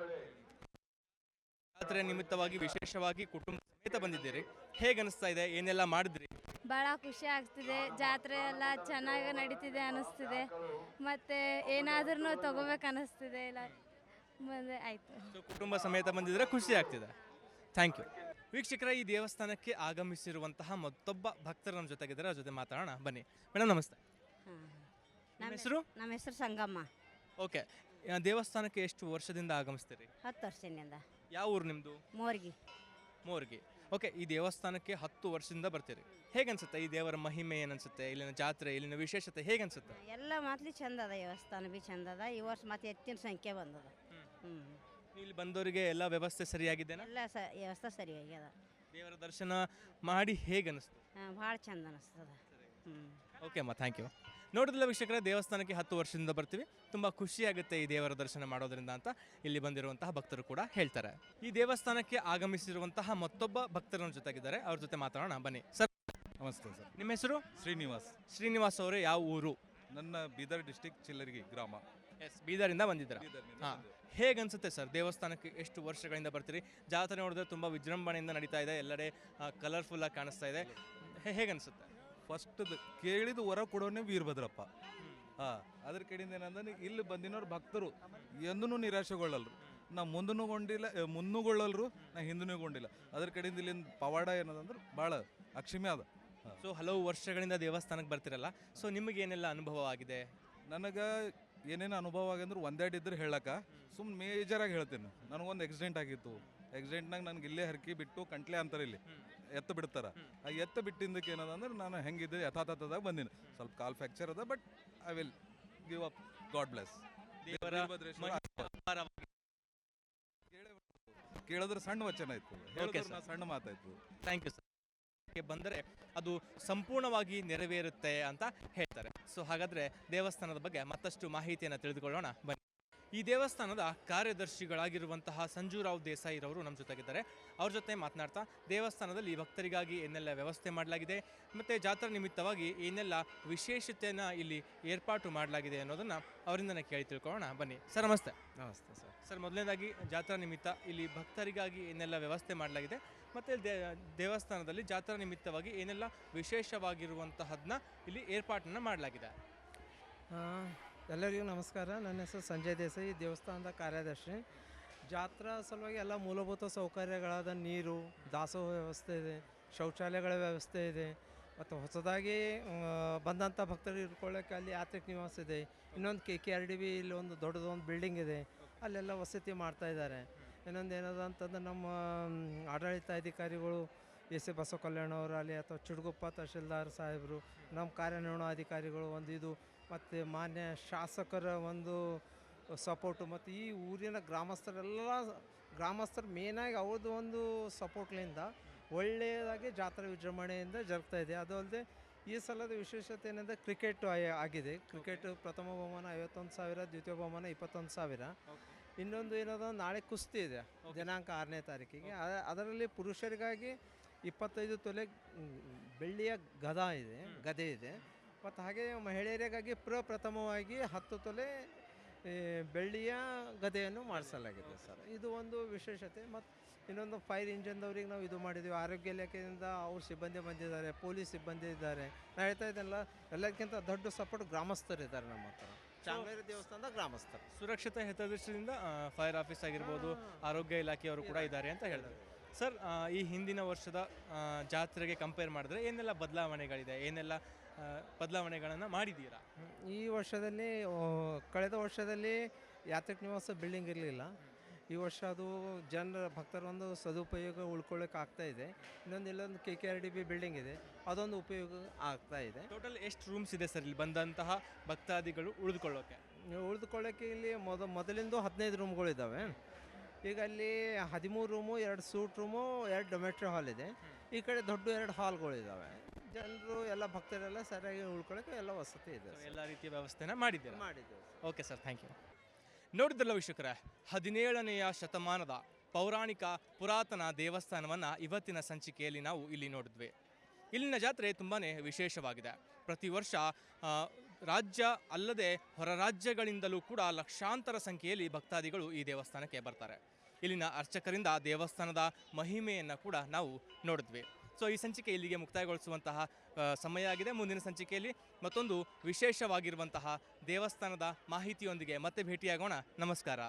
ಜಾತ್ರೆ ನಿಮಿತ್ತವಾಗಿ ವಿಶೇಷವಾಗಿ ಕುಟುಂಬ ಸಮೇತ ಬಂದಿದ್ದೀರಿ, ಹೇಗೆ ಅನಿಸ್ತಾ ಇದೆ? ಏನೆಲ್ಲ ಮಾಡಿದ್ರಿ? ಭಾಳ ಖುಷಿ ಆಗ್ತಿದೆ. ಜಾತ್ರೆ ಎಲ್ಲ ಚೆನ್ನಾಗಿ ನಡೀತಿದೆ ಅನಿಸ್ತಿದೆ. ಮತ್ತು ಏನಾದ್ರೂ ತಗೋಬೇಕು ಅನ್ನಿಸ್ತಿದೆ. ಇಲ್ಲ ಮುಂದೆ ಆಯಿತು. ಕುಟುಂಬ ಸಮೇತ ಬಂದಿದ್ರೆ ಖುಷಿ ಆಗ್ತಿದೆ. Thank you. ವೀಕ್ಷಕರ, ಈ ದೇವಸ್ಥಾನಕ್ಕೆ ಆಗಮಿಸಿರುವಂತಹ ಮತ್ತೊಬ್ಬ ಭಕ್ತರು ನಮ್ಮ ಜೊತೆಗಿದ್ದಾರೆ, ಅವ್ರ ಜೊತೆ ಮಾತಾಡೋಣ ಬನ್ನಿ. ಮೇಡಮ್ ನಮಸ್ತೆ, ನಮ್ಮ ಹೆಸರು? ನಮ್ಮ ಹೆಸರು ಸಂಗಮ್ಮ. ಓಕೆ, ದೇವಸ್ಥಾನಕ್ಕೆ ಎಷ್ಟು ವರ್ಷದಿಂದ ಆಗಮಿಸ್ತೀರಿ? 10 ವರ್ಷದಿಂದ. ಯಾವ ಊರು ನಿಮ್ಮದು? ಮೋರ್ಗಿ. ಓಕೆ, ಈ ದೇವಸ್ಥಾನಕ್ಕೆ 10 ವರ್ಷದಿಂದ ಬರ್ತೀರಿ. ಹೇಗನ್ಸುತ್ತೆ ಈ ದೇವರ ಮಹಿಮೆ? ಏನನ್ಸುತ್ತೆ ಇಲ್ಲಿನ ಜಾತ್ರೆ, ಇಲ್ಲಿನ ವಿಶೇಷತೆ ಹೇಗನ್ಸುತ್ತೆ? ಎಲ್ಲ ಮಾತ್ಲಿ ಚಂದ ಅದ, ದೇವಸ್ಥಾನ ಬಿ ಚಂದ ಅದ. ಈ ವರ್ಷ ಮತ್ತೆ ಹೆಚ್ಚಿನ ಸಂಖ್ಯೆ ಬಂದದ. ಇಲ್ಲಿ ಬಂದವರಿಗೆ ಎಲ್ಲ ವ್ಯವಸ್ಥೆ ಸರಿಯಾಗಿದೆನಾ? ಎಲ್ಲ ವ್ಯವಸ್ಥೆ ಸರಿಯಾಗ್ಯದ. ದೇವರ ದರ್ಶನ ಮಾಡಿ ಹೇಗನ್ನಿಸ್ತು? ಭಾಳ ಚಂದ ಅನಿಸ್ತದ. ಓಕೆ ಅಮ್ಮ, ಥ್ಯಾಂಕ್ ಯು. ನೋಡಿದ್ಲ ವೀಕ್ಷಕರೇ, ದೇವಸ್ಥಾನಕ್ಕೆ 10 ವರ್ಷದಿಂದ ಬರ್ತೀವಿ, ತುಂಬ ಖುಷಿಯಾಗುತ್ತೆ ಈ ದೇವರ ದರ್ಶನ ಮಾಡೋದ್ರಿಂದ ಅಂತ ಇಲ್ಲಿ ಬಂದಿರುವಂತಹ ಭಕ್ತರು ಕೂಡ ಹೇಳ್ತಾರೆ. ಈ ದೇವಸ್ಥಾನಕ್ಕೆ ಆಗಮಿಸಿರುವಂತಹ ಮತ್ತೊಬ್ಬ ಭಕ್ತರ ಜೊತೆಗಿದ್ದಾರೆ, ಅವ್ರ ಜೊತೆ ಮಾತಾಡೋಣ ಬನ್ನಿ. ಸರ್ ನಮಸ್ತೆ ಸರ್. ನಿಮ್ಮ ಹೆಸರು? ಶ್ರೀನಿವಾಸ್ ಅವರೇ, ಯಾವ ಊರು? ನನ್ನ ಬೀದರ್ ಡಿಸ್ಟಿಕ್ ಚಿಲ್ಲರ್ಗಿ ಗ್ರಾಮ. ಎಸ್, ಬೀದರಿಂದ ಬಂದಿದ್ದೀರಾ? ಹಾಂ, ಹೇಗನ್ಸುತ್ತೆ ಸರ್ ದೇವಸ್ಥಾನಕ್ಕೆ ಎಷ್ಟು ವರ್ಷಗಳಿಂದ ಬರ್ತೀರಿ? ಜಾತ್ರೆ ನೋಡಿದ್ರೆ ತುಂಬ ವಿಜೃಂಭಣೆಯಿಂದ ನಡೀತಾ ಇದೆ, ಎಲ್ಲೆಡೆ ಕಲರ್ಫುಲ್ಲಾಗಿ ಕಾಣಿಸ್ತಾ ಇದೆ, ಹೇಗನ್ಸುತ್ತೆ? ಫಸ್ಟ್ ಕೇಳಿದ ವರ ಕೊಡೋನೇ ವೀರಭದ್ರಪ್ಪ. ಅದ್ರ ಕಡೆಯಿಂದ ಏನಂದ್ರೆ ಇಲ್ಲಿ ಬಂದಿನವ್ರು ಭಕ್ತರು ಎಂದೂ ನಿರಾಶೆಗೊಳ್ಳಲ್ರು. ನಾ ಮುನ್ನುಗೊಳ್ಳಲ್ರು, ನಾ ಹಿಂದೂಗೊಂಡಿಲ್ಲ. ಅದ್ರ ಕಡೆಯಿಂದ ಇಲ್ಲಿಂದ ಪವಾಡ ಏನದಂದ್ರೆ ಭಾಳ ಅಕ್ಷಿಮೆ ಅದ. ಸೊ ಹಲವು ವರ್ಷಗಳಿಂದ ದೇವಸ್ಥಾನಕ್ಕೆ ಬರ್ತಿರಲ್ಲ, ಸೊ ನಿಮಗೆ ಏನೆಲ್ಲ ಅನುಭವ ಆಗಿದೆ? ನನಗೆ ಏನೇನು ಅನುಭವ ಆಗಂದ್ರೆ ಒಂದೆರಡು ಇದ್ರೆ ಹೇಳಕ್ಕೆ ಸುಮ್ಮನೆ ಮೇಜರಾಗಿ ಹೇಳ್ತೀನಿ. ನನಗೊಂದು ಆಕ್ಸಿಡೆಂಟ್ ಆಗಿತ್ತು. ಆಕ್ಸಿಡೆಂಟ್ನಾಗ ನನಗೆ ಇಲ್ಲೇ ಹರಕಿ ಬಿಟ್ಟು ಕಂಟ್ಲೆ ಅಂತಾರೆ, ಇಲ್ಲಿ ಎತ್ತು ಬಿಡ್ತಾರೆ. ಆ ಎತ್ತು ಬಿಟ್ಟಿದ್ದಕ್ಕೆ ಏನದಂದ್ರೆ ನಾನು ಹೆಂಗಿದ್ದೆ ಯಥಾತಥದಾಗ ಬಂದಿನಿ. ಸ್ವಲ್ಪ ಕಾಲ್ ಫ್ರ್ಯಾಕ್ಚರ್ ಅದ, but I will give up. God bless. ಕೇಳಿದ್ರೆ ಸಣ್ಣ ವಚನ ಆಯ್ತು, ಹೇಳಿದ್ರೆ sir. ಸಣ್ಣ ಮಾತಾಯ್ತು. Thank you sir. ಬಂದರೆ ಅದು ಸಂಪೂರ್ಣವಾಗಿ ನೆರವೇರುತ್ತೆ ಅಂತ ಹೇಳ್ತಾರೆ. ಸೊ ಹಾಗಾದರೆ ದೇವಸ್ಥಾನದ ಬಗ್ಗೆ ಮತ್ತಷ್ಟು ಮಾಹಿತಿಯನ್ನು ತಿಳಿದುಕೊಳ್ಳೋಣ ಬನ್ನಿ. ಈ ದೇವಸ್ಥಾನದ ಕಾರ್ಯದರ್ಶಿಗಳಾಗಿರುವಂತಹ ಸಂಜುರಾವ್ ದೇಸಾಯಿರವರು ನಮ್ಮ ಜೊತೆಗಿದ್ದಾರೆ. ಅವ್ರ ಜೊತೆ ಮಾತನಾಡ್ತಾ ದೇವಸ್ಥಾನದಲ್ಲಿ ಭಕ್ತರಿಗಾಗಿ ಏನೆಲ್ಲ ವ್ಯವಸ್ಥೆ ಮಾಡಲಾಗಿದೆ ಮತ್ತು ಜಾತ್ರಾ ನಿಮಿತ್ತವಾಗಿ ಏನೆಲ್ಲ ವಿಶೇಷತೆಯನ್ನು ಇಲ್ಲಿ ಏರ್ಪಾಟು ಮಾಡಲಾಗಿದೆ ಅನ್ನೋದನ್ನು ಅವರಿಂದನೇ ಕೇಳಿ ತಿಳ್ಕೊಳ್ಳೋಣ ಬನ್ನಿ. ಸರ್ ನಮಸ್ತೆ. ನಮಸ್ತೆ ಸರ್. ಸರ್, ಮೊದಲನೇದಾಗಿ ಜಾತ್ರಾ ನಿಮಿತ್ತ ಇಲ್ಲಿ ಭಕ್ತರಿಗಾಗಿ ಏನೆಲ್ಲ ವ್ಯವಸ್ಥೆ ಮಾಡಲಾಗಿದೆ ಮತ್ತು ದೇವಸ್ಥಾನದಲ್ಲಿ ಜಾತ್ರಾ ನಿಮಿತ್ತವಾಗಿ ಏನೆಲ್ಲ ವಿಶೇಷವಾಗಿರುವಂತಹದನ್ನ ಇಲ್ಲಿ ಏರ್ಪಾಟನ್ನು ಮಾಡಲಾಗಿದೆ? ಎಲ್ಲರಿಗೂ ನಮಸ್ಕಾರ. ನನ್ನ ಹೆಸರು ಸಂಜಯ್ ದೇಸಾಯಿ, ದೇವಸ್ಥಾನದ ಕಾರ್ಯದರ್ಶಿ. ಜಾತ್ರಾ ಸಲುವಾಗಿ ಎಲ್ಲ ಮೂಲಭೂತ ಸೌಕರ್ಯಗಳಾದ ನೀರು, ದಾಸೋಹ ವ್ಯವಸ್ಥೆ ಇದೆ, ಶೌಚಾಲಯಗಳ ವ್ಯವಸ್ಥೆ ಇದೆ, ಮತ್ತು ಹೊಸದಾಗಿ ಬಂದಂಥ ಭಕ್ತರು ಇಟ್ಕೊಳ್ಳೋಕ್ಕೆ ಅಲ್ಲಿ ಯಾತ್ರಿಕ ನಿವಾಸ ಇದೆ. ಇನ್ನೊಂದು KKRDB ಇಲ್ಲಿ ಒಂದು ದೊಡ್ಡದೊಂದು ಬಿಲ್ಡಿಂಗ್ ಇದೆ, ಅಲ್ಲೆಲ್ಲ ವಸತಿ ಮಾಡ್ತಾಯಿದ್ದಾರೆ. ಇನ್ನೊಂದು ಏನದ ಅಂತಂದ್ರೆ ನಮ್ಮ ಆಡಳಿತಾಧಿಕಾರಿಗಳು ಎಸ್ ಎ ಬಸವ ಕಲ್ಯಾಣ ಅವರು ಅಲ್ಲಿ, ಅಥವಾ ಚಿಡುಗುಪ್ಪ ತಹಶೀಲ್ದಾರ್ ಸಾಹೇಬರು, ನಮ್ಮ ಕಾರ್ಯನಿರ್ವಹಣಾಧಿಕಾರಿಗಳು ಒಂದು ಇದು, ಮತ್ತು ಮಾನ್ಯ ಶಾಸಕರ ಒಂದು ಸಪೋರ್ಟು, ಮತ್ತು ಈ ಊರಿನ ಗ್ರಾಮಸ್ಥರು ಮೇನಾಗಿ ಅವ್ರದ್ದು ಒಂದು ಸಪೋರ್ಟ್ಲಿಂದ ಒಳ್ಳೆಯದಾಗಿ ಜಾತ್ರಾ ವಿಜೃಂಭಣೆಯಿಂದ ಜರುಗ್ತಾಯಿದೆ. ಅದು ಅಲ್ಲದೆ ಈ ಸಲದ ವಿಶೇಷತೆ ಏನಂದರೆ ಕ್ರಿಕೆಟ್ ಆಗಿದೆ. ಕ್ರಿಕೆಟ್ ಪ್ರಥಮ ಬಹುಮಾನ 51,000, ದ್ವಿತೀಯ ಬಹುಮಾನ 21,000. ಇನ್ನೊಂದು ಏನದ, ನಾಳೆ ಕುಸ್ತಿ ಇದೆ ದಿನಾಂಕ 6ನೇ ತಾರೀಕಿಗೆ. ಅದರಲ್ಲಿ ಪುರುಷರಿಗಾಗಿ 25 ತೊಲೆ ಬೆಳ್ಳಿಯ ಗದೆ ಇದೆ, ಮತ್ತು ಹಾಗೆ ಮಹಿಳೆಯರಿಗಾಗಿ ಪ್ರಥಮವಾಗಿ 10 ತೊಲೆ ಬೆಳ್ಳಿಯ ಗದೆಯನ್ನು ಮಾಡಿಸಲಾಗಿದೆ ಸರ್. ಇದು ಒಂದು ವಿಶೇಷತೆ. ಮತ್ತು ಇನ್ನೊಂದು ಫೈರ್ ಇಂಜನ್ದವ್ರಿಗೆ ನಾವು ಇದು ಮಾಡಿದ್ದೀವಿ. ಆರೋಗ್ಯ ಇಲಾಖೆಯಿಂದ ಅವ್ರ ಸಿಬ್ಬಂದಿ ಬಂದಿದ್ದಾರೆ, ಪೊಲೀಸ್ ಸಿಬ್ಬಂದಿ ಇದ್ದಾರೆ. ನಾನು ಹೇಳ್ತಾ ಇದ್ದೆನಲ್ಲ, ಎಲ್ಲದಕ್ಕಿಂತ ದೊಡ್ಡ ಸಪೋರ್ಟ್ ಗ್ರಾಮಸ್ಥರಿದ್ದಾರೆ ನಮ್ಮ ಹತ್ರ. ಚಾಮರಾಜ ದೇವಸ್ಥಾನದ ಗ್ರಾಮಸ್ಥರು ಸುರಕ್ಷತೆ ಹಿತದೃಷ್ಟಿಯಿಂದ ಫೈರ್ ಆಫೀಸ್ ಆಗಿರ್ಬೋದು, ಆರೋಗ್ಯ ಇಲಾಖೆಯವರು ಕೂಡ ಇದ್ದಾರೆ ಅಂತ ಹೇಳಿದ್ರು. ಸರ್, ಈ ಹಿಂದಿನ ವರ್ಷದ ಜಾತ್ರೆಗೆ ಕಂಪೇರ್ ಮಾಡಿದ್ರೆ ಏನೆಲ್ಲ ಬದಲಾವಣೆಗಳಿದೆ, ಏನೆಲ್ಲ ಬದಲಾವಣೆಗಳನ್ನು ಮಾಡಿದ್ದೀರಾ? ಈ ವರ್ಷದಲ್ಲಿ ಕಳೆದ ವರ್ಷದಲ್ಲಿ ಯಾತ್ರಿಕ ನಿವಾಸ ಬಿಲ್ಡಿಂಗ್ ಇರಲಿಲ್ಲ. ಈ ವರ್ಷ ಅದು ಭಕ್ತರ ಒಂದು ಸದುಪಯೋಗ ಉಳ್ಕೊಳ್ಳೋಕೆ ಆಗ್ತಾ ಇದೆ. ಇಲ್ಲೊಂದು KKRDB ಬಿಲ್ಡಿಂಗ್ ಇದೆ, ಅದೊಂದು ಉಪಯೋಗ ಆಗ್ತಾ ಇದೆ. ಟೋಟಲ್ ಎಷ್ಟು ರೂಮ್ಸ್ ಇದೆ ಸರ್ ಇಲ್ಲಿ ಬಂದಂತಹ ಭಕ್ತಾದಿಗಳು ಉಳಿದುಕೊಳ್ಳೋಕ್ಕೆ ಇಲ್ಲಿ ಮೊದಲಿಂದು 15 ರೂಮ್ಗಳಿದ್ದಾವೆ. ಈಗ ಅಲ್ಲಿ 13 ರೂಮು, 2 ಸೂಟ್ ರೂಮು, 2 ಡೊಮೆಟ್ರಿ ಹಾಲ್ ಇದೆ. ಈ ಕಡೆ ದೊಡ್ಡ 2 ಹಾಲ್ಗಳಿದ್ದಾವೆ. ಜನರು ಎಲ್ಲ ಭಕ್ತರೆಲ್ಲ ಸರಿಯಾಗಿ ಉಳ್ಕೊಳ್ಳೋಕೆ ಎಲ್ಲ ವಸತಿ ಇದೆ, ಎಲ್ಲ ರೀತಿಯ ವ್ಯವಸ್ಥೆನ ಮಾಡಿದ್ದೇವೆ. Okay sir, thank you. ನೋಡಿದ್ರಲ್ಲ ವೀಕ್ಷಕರೇ, 17ನೇ ಶತಮಾನದ ಪೌರಾಣಿಕ ಪುರಾತನ ದೇವಸ್ಥಾನವನ್ನು ಇವತ್ತಿನ ಸಂಚಿಕೆಯಲ್ಲಿ ನಾವು ಇಲ್ಲಿ ನೋಡಿದ್ವಿ. ಇಲ್ಲಿನ ಜಾತ್ರೆ ತುಂಬಾ ವಿಶೇಷವಾಗಿದೆ. ಪ್ರತಿ ವರ್ಷ ರಾಜ್ಯ ಅಲ್ಲದೆ ಹೊರ ರಾಜ್ಯಗಳಿಂದಲೂ ಕೂಡ ಲಕ್ಷಾಂತರ ಸಂಖ್ಯೆಯಲ್ಲಿ ಭಕ್ತಾದಿಗಳು ಈ ದೇವಸ್ಥಾನಕ್ಕೆ ಬರ್ತಾರೆ. ಇಲ್ಲಿನ ಅರ್ಚಕರಿಂದ ದೇವಸ್ಥಾನದ ಮಹಿಮೆಯನ್ನು ಕೂಡ ನಾವು ನೋಡಿದ್ವಿ. ಸೊ ಈ ಸಂಚಿಕೆ ಇಲ್ಲಿಗೆ ಮುಕ್ತಾಯಗೊಳಿಸುವಂತಹ ಸಮಯ ಆಗಿದೆ. ಮುಂದಿನ ಸಂಚಿಕೆಯಲ್ಲಿ ಮತ್ತೊಂದು ವಿಶೇಷವಾಗಿರುವಂತಹ ದೇವಸ್ಥಾನದ ಮಾಹಿತಿಯೊಂದಿಗೆ ಮತ್ತೆ ಭೇಟಿಯಾಗೋಣ. ನಮಸ್ಕಾರ.